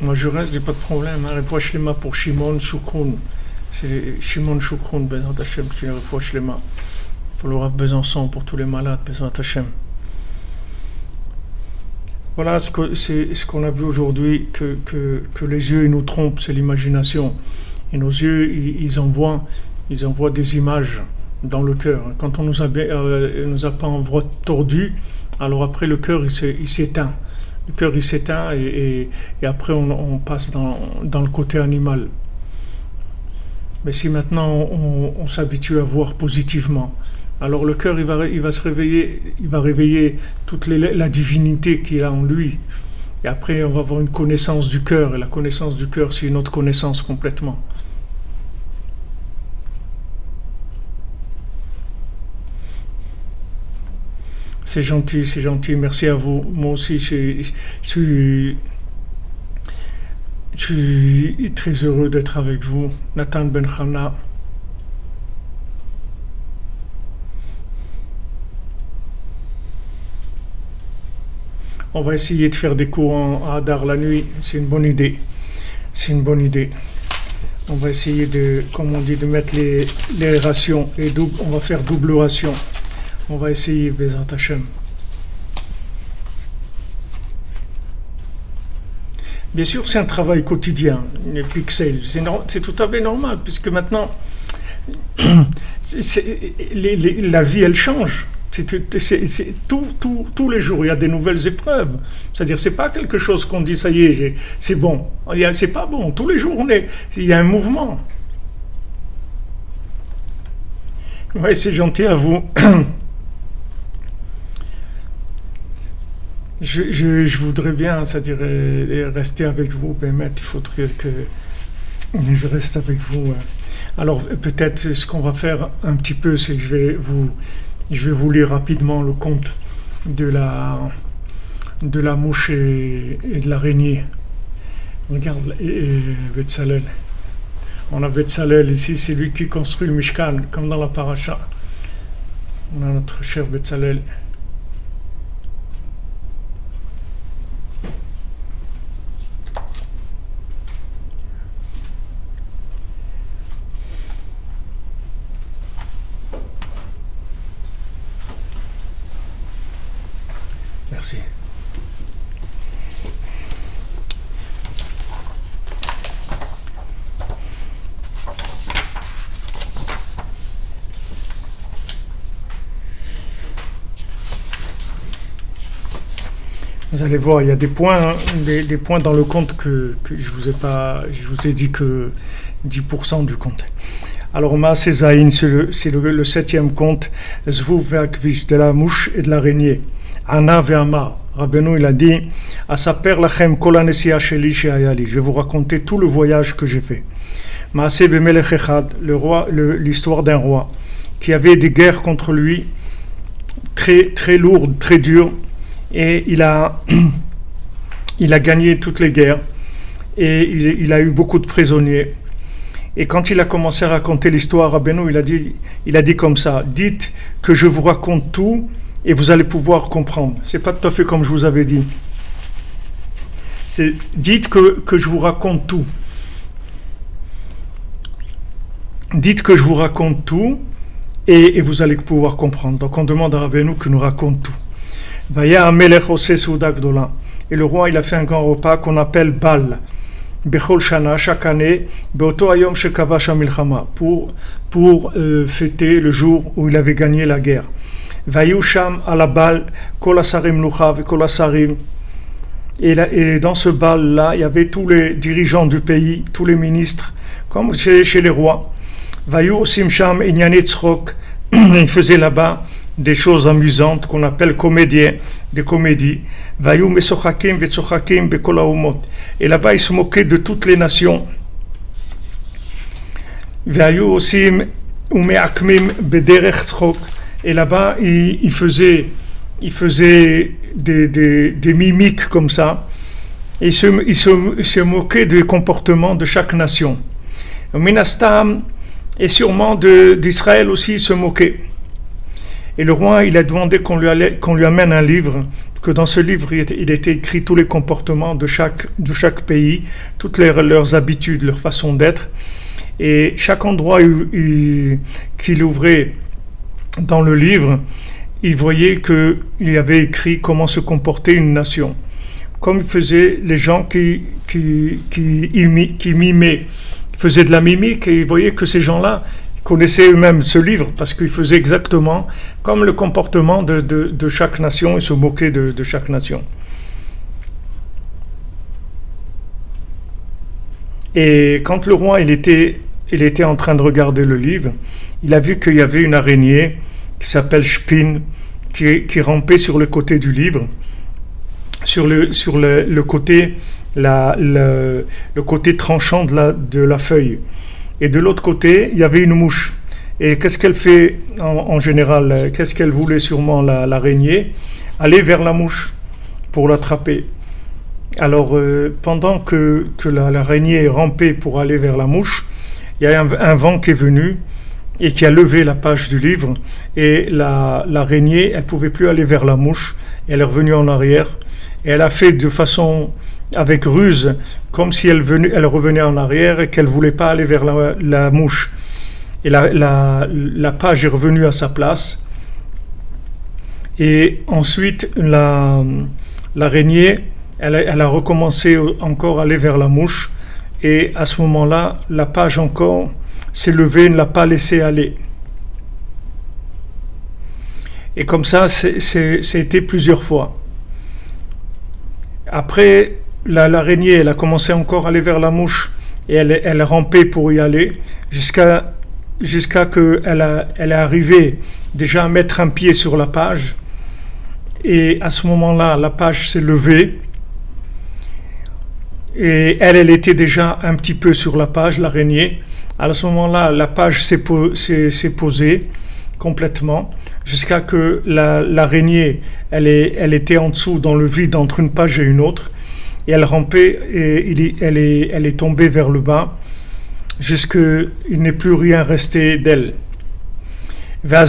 Moi je reste, j'ai pas de problème. Refoua Shlema pour Shimon Shukroun. C'est Shimon Shukroun, Bezrat Hashem, c'est Refoua Shlema. Pour le Rav Besançon, pour tous les malades, Bezrat Hashem. Voilà ce qu'on a vu aujourd'hui, que les yeux ils nous trompent, c'est l'imagination. Et nos yeux, ils envoient des images dans le cœur. Quand on nous a pas en voie tordue, alors après le cœur il s'éteint. Le cœur il s'éteint et après on passe dans le côté animal. Mais si maintenant on s'habitue à voir positivement, alors le cœur il va se réveiller, il va réveiller toute la divinité qu'il a en lui. Et après on va avoir une connaissance du cœur, et la connaissance du cœur c'est une autre connaissance complètement. C'est gentil, merci à vous. Moi aussi, je suis très heureux d'être avec vous. Nathan Ben Chana. On va essayer de faire des cours en Hadar la nuit, c'est une bonne idée. On va essayer comme on dit, de mettre les rations, on va faire double ration. On va essayer, Bezrat Hashem. Bien sûr, c'est un travail quotidien, les pixels. C'est tout à fait normal, puisque maintenant, la vie, elle change. Tous les jours, il y a des nouvelles épreuves. C'est-à-dire, c'est pas quelque chose qu'on dit, ça y est, c'est bon. C'est pas bon. Tous les jours, il y a un mouvement. Ouais, c'est gentil à vous. Je voudrais bien, c'est-à-dire rester avec vous, Bémet, il faudrait que je reste avec vous. Alors peut-être ce qu'on va faire un petit peu, c'est que je vais vous lire rapidement le conte de la mouche et de l'araignée. Regarde, Betzalel. On a Betzalel ici, c'est lui qui construit le Mishkan, comme dans la paracha. On a notre cher Betzalel. Merci. Vous allez voir, il y a des points, des points dans le compte que je vous ai dit que 10% du compte. Alors, Maaseh Zayin, c'est le 7e compte, Zvuv ve'akvish, de la mouche et de l'araignée. Ana ve'amar. Rabbeinu, il a dit, Asaper lachem kol hanesia sheli she'haya li. Je vais vous raconter tout le voyage que j'ai fait. Maaseh bemelech echad, l'histoire d'un roi qui avait des guerres contre lui, très, très lourdes, très dures, et il a gagné toutes les guerres, et il a eu beaucoup de prisonniers. Et quand il a commencé à raconter l'histoire, Rabbeinu, il a dit comme ça, dites que je vous raconte tout, et vous allez pouvoir comprendre. C'est pas tout à fait comme je vous avais dit. Dites que je vous raconte tout. Dites que je vous raconte tout, et vous allez pouvoir comprendre. Donc on demande à Rabbeinu qu'il nous raconte tout. Vaya amelech oseh souda gdola. Et le roi, il a fait un grand repas qu'on appelle Bal. Bechol Shana, chaque année, Beoto Hayom Shekavash HaMilchama, pour fêter le jour où il avait gagné la guerre. Vayu Sham ala Bal, Kol Asarim Lucha Vekol Asarim. Et dans ce bal-là, il y avait tous les dirigeants du pays, tous les ministres, comme chez les rois. Vayu Osim Sham Inyane Tzrok, il faisait là-bas des choses amusantes qu'on appelle des comédies. Vayu Mesochakim Vetsochakim Bekol Haumot. Et là-bas, ils se moquaient de toutes les nations. Vayu Osim Umeakmim Bederech Tzrok. Et là-bas, il faisait des mimiques comme ça. Et il se moquait des comportements de chaque nation. Minastam, et sûrement d'Israël aussi, il se moquait. Et le roi, il a demandé qu'on lui amène un livre, que dans ce livre, il était écrit tous les comportements de chaque pays, toutes leurs habitudes, leur façon d'être. Et chaque endroit qu'il ouvrait dans le livre, il voyait qu'il y avait écrit comment se comportait une nation. Comme faisaient les gens qui mimaient, faisaient de la mimique, et il voyait que ces gens-là connaissaient eux-mêmes ce livre, parce qu'ils faisaient exactement comme le comportement de chaque nation, et se moquaient de chaque nation. Et quand le roi il était en train de regarder le livre, il a vu qu'il y avait une araignée qui s'appelle Shpin, qui rampait sur le côté du livre, sur le côté le côté tranchant de la feuille. Et de l'autre côté, il y avait une mouche. Et qu'est-ce qu'elle fait en général? Qu'est-ce qu'elle voulait sûrement, l'araignée? Aller vers la mouche pour l'attraper. Alors, pendant que l'araignée rampait pour aller vers la mouche, il y a un vent qui est venu et qui a levé la page du livre. Et l'araignée, elle ne pouvait plus aller vers la mouche. Elle est revenue en arrière. Et elle a fait de façon, avec ruse, comme si elle revenait en arrière et qu'elle ne voulait pas aller vers la mouche. Et la page est revenue à sa place. Et ensuite, l'araignée, elle a recommencé encore à aller vers la mouche. Et à ce moment-là, la page encore s'est levée, ne l'a pas laissé aller. Et comme ça, c'était plusieurs fois. Après, l'araignée, elle a commencé encore à aller vers la mouche et elle rampait pour y aller jusqu'à qu'elle elle est arrivée déjà à mettre un pied sur la page. Et à ce moment-là, la page s'est levée et elle était déjà un petit peu sur la page, l'araignée. À ce moment-là, la page s'est posée complètement jusqu'à que l'araignée, elle était en dessous dans le vide entre une page et une autre et elle rampait et elle est tombée vers le bas jusqu'il n'est plus rien resté d'elle. Et la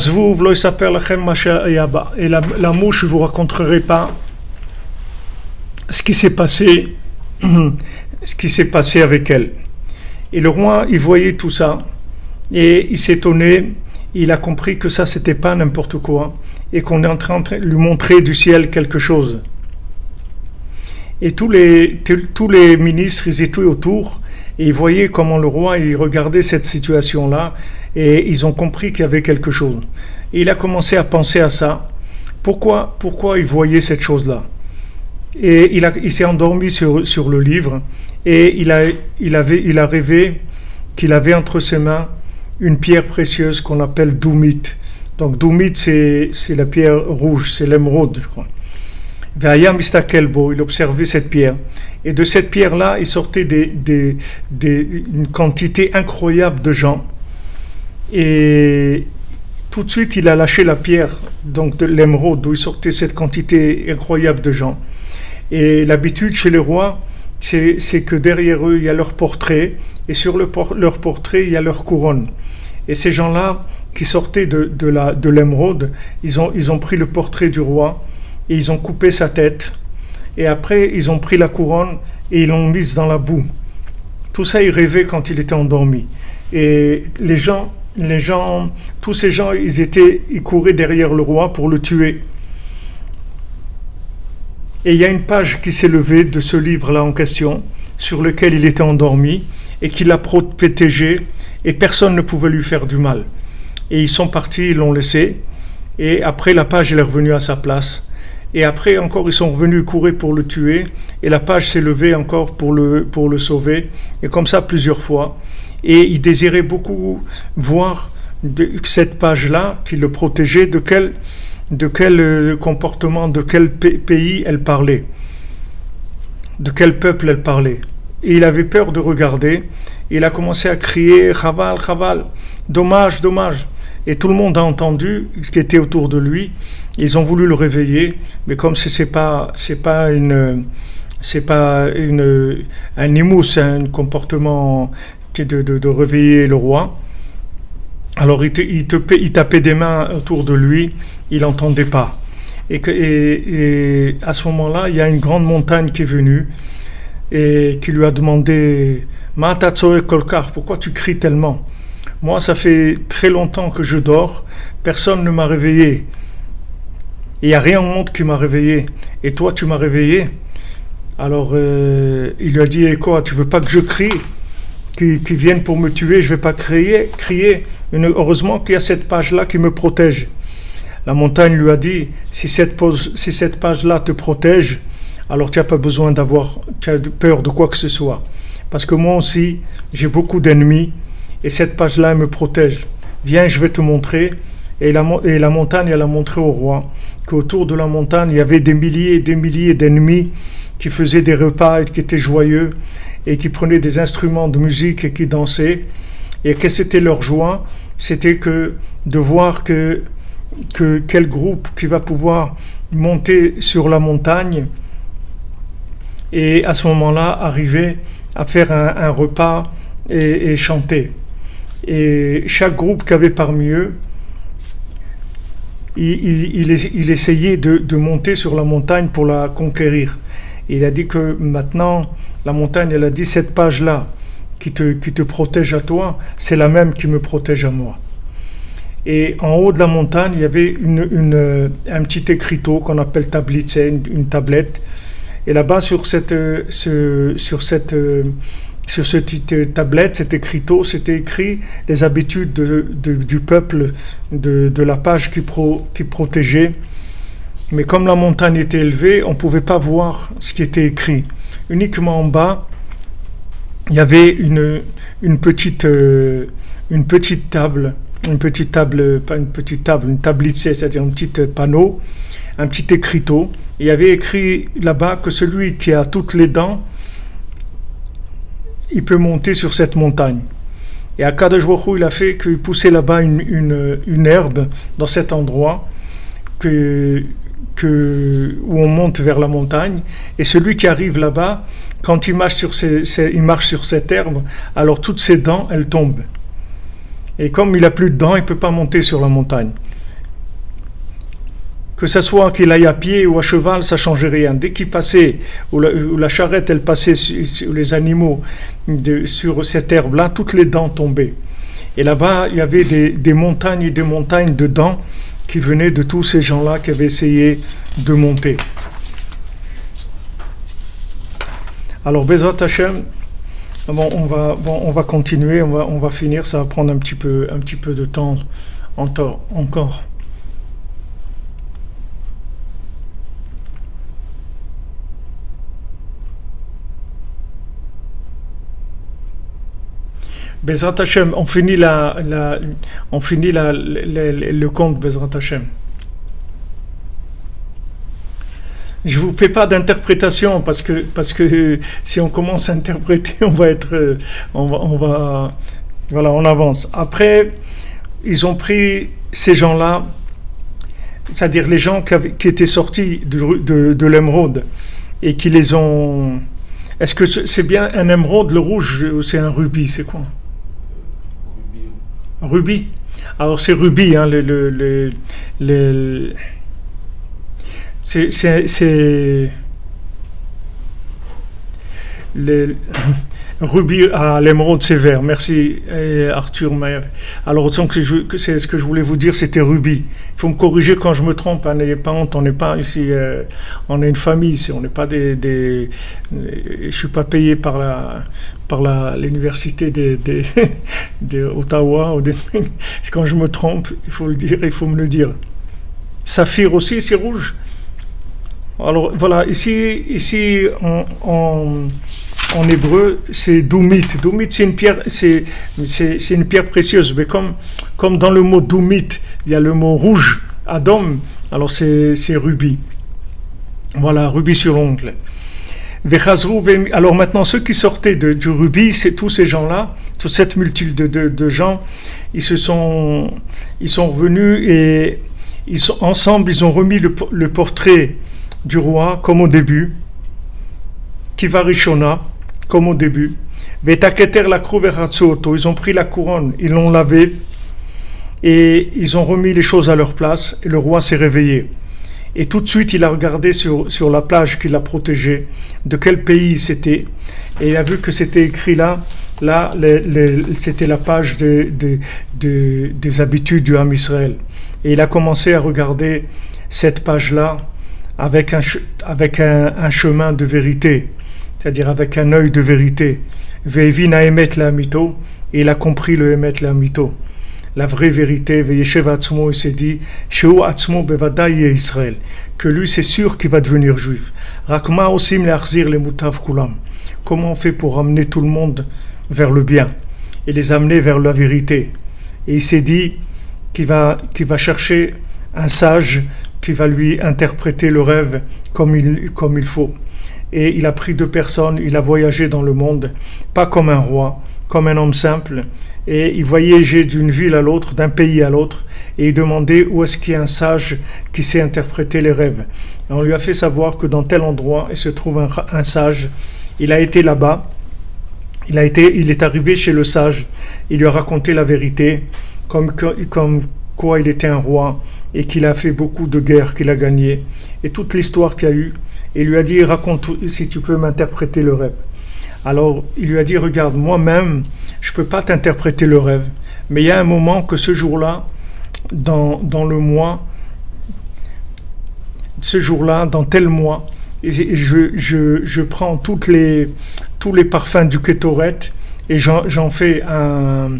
mouche ne vous raconterai pas ce qui s'est passé avec elle. Et le roi, il voyait tout ça et il s'étonnait. Il a compris que ça, c'était pas n'importe quoi et qu'on est en train de lui montrer du ciel quelque chose. Et tous les ministres, ils étaient autour et ils voyaient comment le roi, il regardait cette situation-là et ils ont compris qu'il y avait quelque chose. Et il a commencé à penser à ça. Pourquoi il voyait cette chose-là? Et il s'est endormi sur le livre et il a rêvé qu'il avait entre ses mains une pierre précieuse qu'on appelle doumit. Donc doumit, c'est la pierre rouge, c'est l'émeraude, je crois. Ve'aya mistakel bo, il observait cette pierre. Et de cette pierre-là, il sortait une quantité incroyable de gens. Et tout de suite, il a lâché la pierre, donc de l'émeraude, d'où il sortait cette quantité incroyable de gens. Et l'habitude chez les rois, c'est que derrière eux, il y a leur portrait, et sur leur portrait, il y a leur couronne. Et ces gens-là, qui sortaient de l'émeraude, ils ont pris le portrait du roi, et ils ont coupé sa tête, et après, ils ont pris la couronne, et ils l'ont mise dans la boue. Tout ça, il rêvait quand il était endormi. Et les gens, tous ces gens, ils couraient derrière le roi pour le tuer. Et il y a une page qui s'est levée de ce livre-là en question, sur lequel il était endormi, et qui l'a protégé, et personne ne pouvait lui faire du mal. Et ils sont partis, ils l'ont laissé, et après la page elle est revenue à sa place. Et après encore ils sont revenus courir pour le tuer, et la page s'est levée encore pour le sauver, et comme ça plusieurs fois. Et ils désiraient beaucoup voir cette page-là, qui le protégeait, de quel comportement, de quel pays elle parlait, de quel peuple elle parlait. Et il avait peur de regarder, et il a commencé à crier « Chaval, Chaval, dommage, dommage !» Et tout le monde a entendu ce qui était autour de lui. Ils ont voulu le réveiller, mais comme c'est pas un nimous, un comportement qui est de réveiller le roi. Alors il tapait des mains autour de lui, il n'entendait pas. Et à ce moment-là, il y a une grande montagne qui est venue et qui lui a demandé « Ma tatsoe kolkar, pourquoi tu cries tellement ? Moi, ça fait très longtemps que je dors, personne ne m'a réveillé. Il n'y a rien au monde qui m'a réveillé. Et toi, tu m'as réveillé ?» Alors, il lui a dit « Quoi, tu veux pas que je crie ? Qui viennent pour me tuer, je vais pas crier. Heureusement qu'il y a cette page-là qui me protège. » La montagne lui a dit « Si cette page-là te protège, alors tu n'as pas besoin tu as peur de quoi que ce soit. Parce que moi aussi, j'ai beaucoup d'ennemis, et cette page-là me protège. Viens, je vais te montrer. » Et la montagne, elle a montré au roi qu'autour de la montagne, il y avait des milliers et des milliers d'ennemis qui faisaient des repas et qui étaient joyeux et qui prenaient des instruments de musique et qui dansaient. Et qu'est-ce que c'était leur joie? C'était de voir que quel groupe qui va pouvoir monter sur la montagne et à ce moment-là arriver à faire un repas et chanter. Et chaque groupe qui avait parmi eux, il essayait de monter sur la montagne pour la conquérir. Et il a dit que maintenant, la montagne, elle a dit, cette page-là qui te protège à toi, c'est la même qui me protège à moi. Et en haut de la montagne, il y avait un petit écriteau qu'on appelle tablitse, une tablette. Et là-bas, sur cette tablette, cet écriteau, c'était écrit les habitudes du peuple de la page qui protégeait. Mais comme la montagne était élevée, on ne pouvait pas voir ce qui était écrit. Uniquement en bas, il y avait une petite table, pas une petite table, une tablissée, c'est-à-dire un petit panneau, un petit écriteau. Il y avait écrit là-bas que celui qui a toutes les dents, il peut monter sur cette montagne. Et Akadosh Baruch Hu, il a fait qu'il poussait là-bas une herbe dans cet endroit où on monte vers la montagne. Et celui qui arrive là-bas, quand il marche sur cette herbe, alors toutes ses dents, elles tombent. Et comme il n'a plus de dents, il ne peut pas monter sur la montagne. Que ce soit qu'il aille à pied ou à cheval, ça ne changeait rien. Dès qu'il passait, ou la charrette, elle passait sur les animaux, sur cette herbe-là, toutes les dents tombaient. Et là-bas, il y avait des montagnes et des montagnes de dents qui venaient de tous ces gens-là qui avaient essayé de monter. Alors, Bezrat Hashem, on va continuer, on va finir, ça va prendre un petit peu de temps encore. Bezrat Hashem, on finit le conte Bezrat Hashem. Je vous fais pas d'interprétation parce que si on commence à interpréter, on avance. Après, ils ont pris ces gens-là, c'est-à-dire les gens qui étaient sortis de l'émeraude et qui les ont. Est-ce que c'est bien un émeraude, le rouge, ou c'est un rubis, c'est quoi? Rubis. Alors c'est rubis, hein, c'est les rubis à l'émeraude, c'est vert. Merci Arthur Maiev. Alors c'est ce que je voulais vous dire, c'était rubis. Il faut me corriger quand je me trompe, hein, n'ayez pas honte, on n'est pas ici, on est une famille ici, on n'est pas je suis pas payé par l'université de Ottawa. Quand je me trompe, il faut le dire, il faut me le dire. Saphir aussi, c'est rouge. Alors voilà, ici en hébreu, c'est doumit. Doumit, c'est une pierre, c'est une pierre précieuse. Mais comme dans le mot doumit, il y a le mot rouge, Adam, alors c'est rubis. Voilà, rubis sur l'ongle. Alors maintenant, ceux qui sortaient du rubis, c'est tous ces gens-là, toute cette multitude de gens, ils sont revenus et ensemble, ils ont remis le portrait du roi comme au début, Kivarishona, comme au début. Vetaketer la kruveratsoto, ils ont pris la couronne, ils l'ont lavé et ils ont remis les choses à leur place et le roi s'est réveillé. Et tout de suite, il a regardé sur la plage qu'il a protégée, de quel pays c'était, et il a vu que c'était écrit là, c'était la page des habitudes du Ham Israël. Et il a commencé à regarder cette page-là avec un chemin de vérité, c'est-à-dire avec un œil de vérité. Ve'evina emet la'amito, et il a compris le emet la'amito, la vraie vérité. Ve'yeshev atzmo, il s'est dit, sheu atzmo bevadai Israël, que lui c'est sûr qu'il va devenir juif. Rakma osim le'achzir le mutav kulam, comment on fait pour amener tout le monde vers le bien et les amener vers la vérité. Et il s'est dit qu'il va chercher un sage qui va lui interpréter le rêve comme il faut. Et il a pris 2 personnes, il a voyagé dans le monde, pas comme un roi, comme un homme simple, et il voyageait d'une ville à l'autre, d'un pays à l'autre, et il demandait où est-ce qu'il y a un sage qui sait interpréter les rêves. Et on lui a fait savoir que dans tel endroit, il se trouve un sage. Il a été là-bas, il est arrivé chez le sage, il lui a raconté la vérité, comme quoi il était un roi, et qu'il a fait beaucoup de guerres, qu'il a gagné, et toute l'histoire qu'il y a eu, et il lui a dit, raconte si tu peux m'interpréter le rêve. Alors il lui a dit, regarde, moi-même, je ne peux pas t'interpréter le rêve, mais il y a un moment que ce jour-là, dans le mois, ce jour-là, dans tel mois, et je prends tous les parfums du Kétoret et j'en fais un,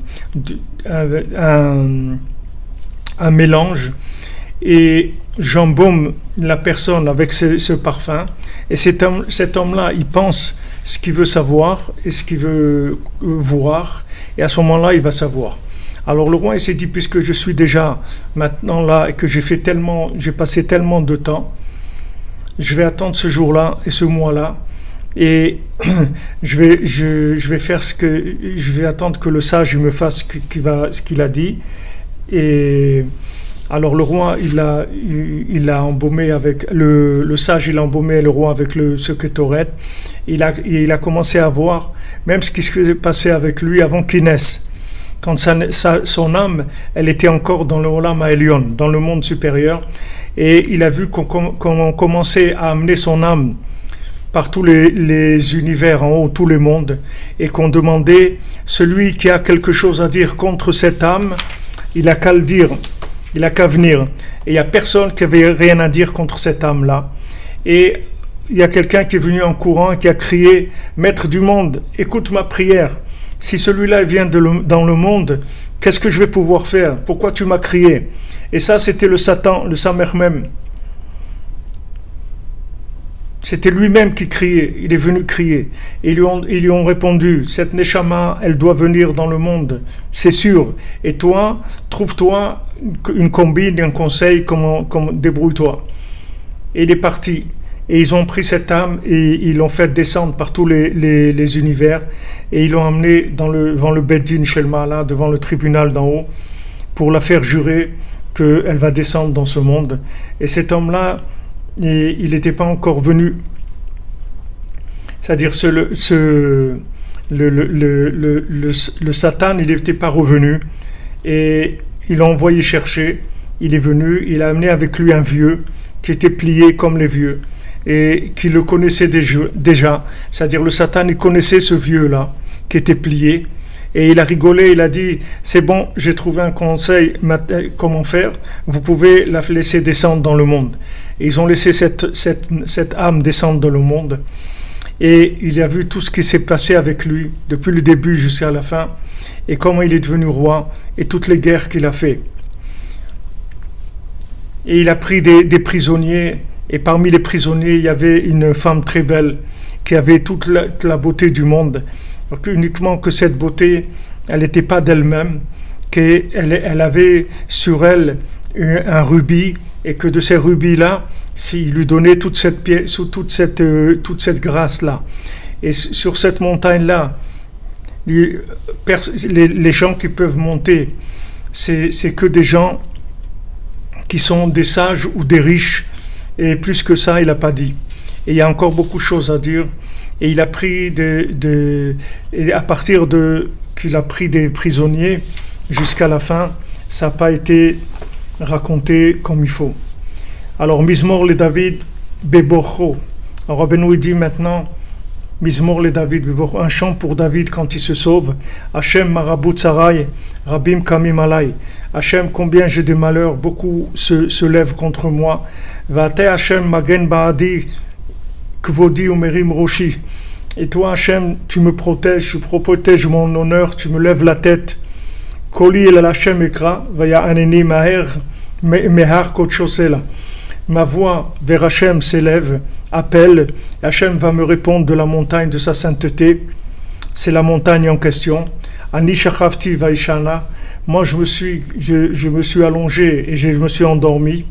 un mélange et j'embaume la personne avec ce parfum. Et cet homme-là, il pense ce qu'il veut savoir et ce qu'il veut voir. Et à ce moment-là, il va savoir. Alors le roi, il s'est dit, puisque je suis déjà maintenant là et que j'ai passé tellement de temps, je vais attendre ce jour-là et ce mois-là. Et je vais faire je vais attendre que le sage me fasse ce qu'il a dit. Et alors le roi, il a embaumé avec le sage, il a embaumé le roi avec ce Kétoret. Il a commencé à voir même ce qui se faisait passer avec lui avant qu'il naisse. Quand son âme, elle était encore dans le Olam Ha'elyon, dans le monde supérieur. Et il a vu qu'on commençait à amener son âme par tous les univers en haut, tous les mondes, et qu'on demandait, celui qui a quelque chose à dire contre cette âme, il a qu'à le dire, il a qu'à venir. Et il n'y a personne qui avait rien à dire contre cette âme-là. Et il y a quelqu'un qui est venu en courant et qui a crié, Maître du monde, écoute ma prière. Si celui-là vient dans le monde, qu'est-ce que je vais pouvoir faire? Pourquoi tu m'as crié? Et ça, c'était le Satan, le Samer même. C'était lui-même qui criait, il est venu crier. Et ils lui ont répondu, cette Neshama, elle doit venir dans le monde, c'est sûr. Et toi, trouve-toi une combine, un conseil, débrouille-toi. Et il est parti. Et ils ont pris cette âme et ils l'ont fait descendre par tous les univers. Et ils l'ont emmenée devant le Beddin Shelma, là, devant le tribunal d'en haut, pour la faire jurer qu'elle va descendre dans ce monde. Et cet homme-là, il n'était pas encore venu. C'est-à-dire le Satan, il n'était pas revenu. Et il l'a envoyé chercher. Il est venu, il a amené avec lui un vieux qui était plié comme les vieux et qui le connaissait déjà. C'est-à-dire le Satan, il connaissait ce vieux-là qui était plié. Et il a rigolé, il a dit, c'est bon, j'ai trouvé un conseil, comment faire, vous pouvez la laisser descendre dans le monde. Et ils ont laissé cette âme descendre dans le monde. Et il a vu tout ce qui s'est passé avec lui, depuis le début jusqu'à la fin, et comment il est devenu roi, et toutes les guerres qu'il a fait. Et il a pris des prisonniers, et parmi les prisonniers, il y avait une femme très belle, qui avait toute la beauté du monde. Donc uniquement que cette beauté, elle n'était pas d'elle-même, qu'elle avait sur elle un rubis, et que de ces rubis-là, s'il lui donnait toute cette grâce-là. Et sur cette montagne-là, les gens qui peuvent monter, c'est que des gens qui sont des sages ou des riches, et plus que ça, il n'a pas dit. Et il y a encore beaucoup de choses à dire. Et il a pris et à partir qu'il a pris des prisonniers jusqu'à la fin, ça n'a pas été raconté comme il faut. Alors, Mizmor le David Beborcho. Alors, Rabbeinu dit maintenant, Mizmor le David Beborcho, un chant pour David quand il se sauve. Hachem Marabut Sarai, Rabim Kamim Alai. Hachem, combien j'ai des malheurs, beaucoup se lèvent contre moi. Vate Hachem Magen Baadi. Kvodi Umerim Roshi. Et toi, Hachem, tu me protèges, tu protèges mon honneur, tu me lèves la tête. Koli el Hachem ekra, vaya aneni mehar kotchosela. Ma voix vers Hachem s'élève, appelle, et Hachem va me répondre de la montagne de sa sainteté. C'est la montagne en question. Ani shachavti vaishana. Moi, je me suis allongé et je me suis endormi.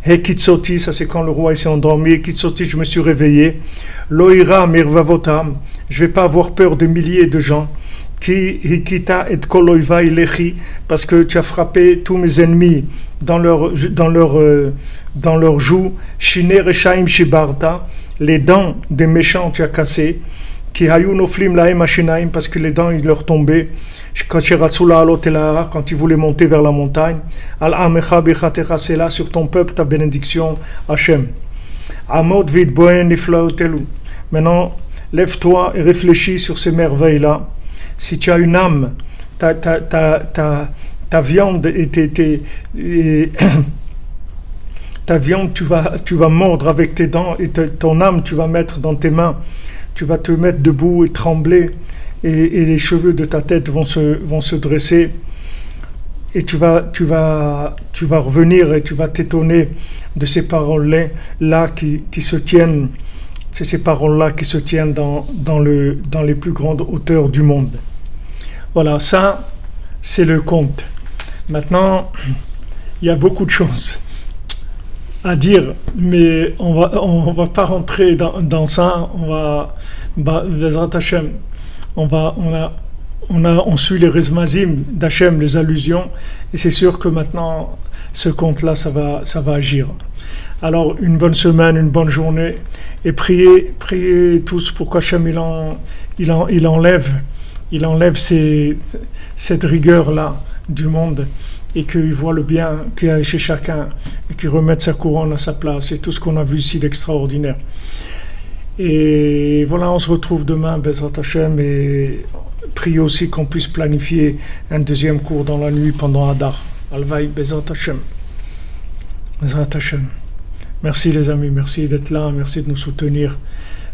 Hekitsoti, ça c'est quand le roi s'est endormi. Hekitsoti, je me suis réveillé. Loïra mirvavotam, je vais pas avoir peur des milliers de gens. Ki hikita et koloiva ilechi, parce que tu as frappé tous mes ennemis dans leur joue. Shine reshaim shibarta, les dents des méchants tu as cassé. Ki hayu noflim lahem ashinaim, parce que les dents ils leur tombaient. Quand ils voulaient monter vers la montagne, Al-Amecha Bechatecha, c'est là sur ton peuple ta bénédiction, Hachem. Amod vid boen niflaotelu. Maintenant, lève-toi et réfléchis sur ces merveilles-là. Si tu as une âme, ta viande et ta viande, tu vas mordre avec tes dents et ton âme, tu vas mettre dans tes mains. Tu vas te mettre debout et trembler et les cheveux de ta tête vont se dresser et tu vas revenir et tu vas t'étonner de ces paroles-là qui se tiennent, c'est ces paroles-là qui se tiennent dans les plus grandes hauteurs du monde. Voilà, ça, c'est le conte. Maintenant, il y a beaucoup de choses à dire, mais on va pas rentrer dans ça. Bezrat Hashem, on suit les rezmazim d'Hachem, les allusions, et c'est sûr que maintenant, ce conte-là, ça va agir. Alors, une bonne semaine, une bonne journée, et priez tous pour qu'Hachem il enlève cette rigueur-là du monde, et qu'il voit le bien qu'il y a chez chacun, et qu'il remette sa couronne à sa place, et tout ce qu'on a vu ici d'extraordinaire. Et voilà, on se retrouve demain, Bezrat Hashem, et priez aussi qu'on puisse planifier un deuxième cours dans la nuit pendant Hadar. Alvaï, Bezrat Hashem. Bezrat Hashem. Merci les amis, merci d'être là, merci de nous soutenir.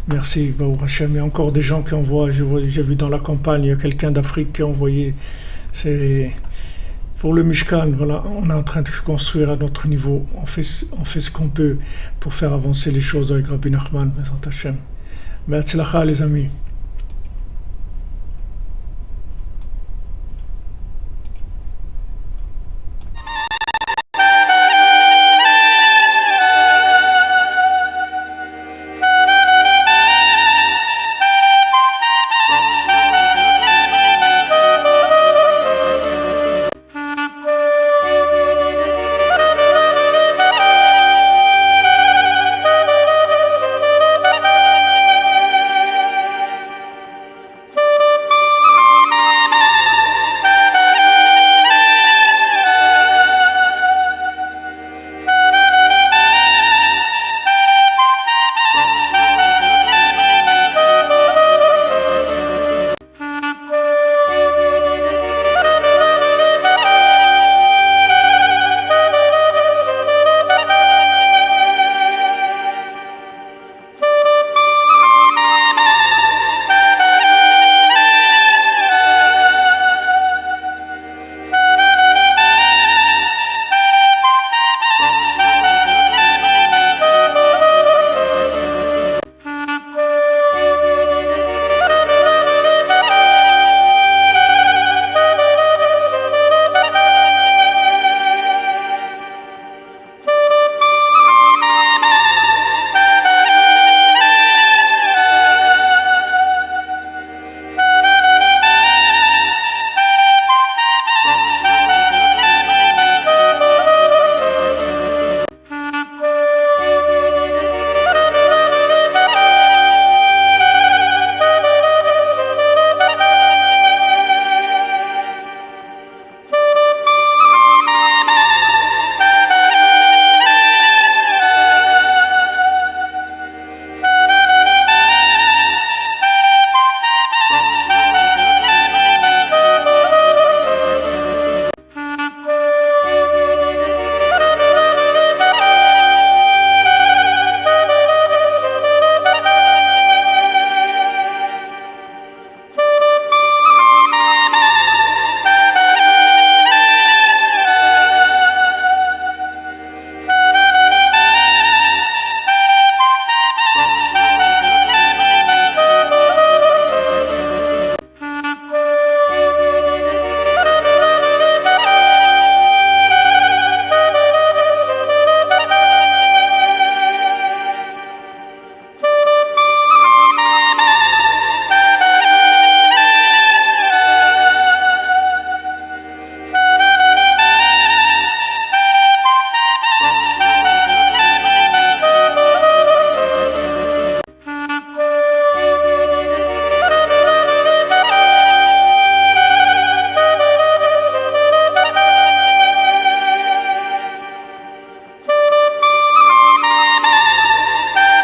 Merci, Baour Hashem. Il y a encore des gens qui envoient, j'ai vu dans la campagne, il y a quelqu'un d'Afrique qui a envoyé, c'est pour le Mishkan, voilà, on est en train de construire à notre niveau, on fait ce qu'on peut pour faire avancer les choses avec Rabbi Nachman, Bezrat Hashem. Be'atzlacha les amis.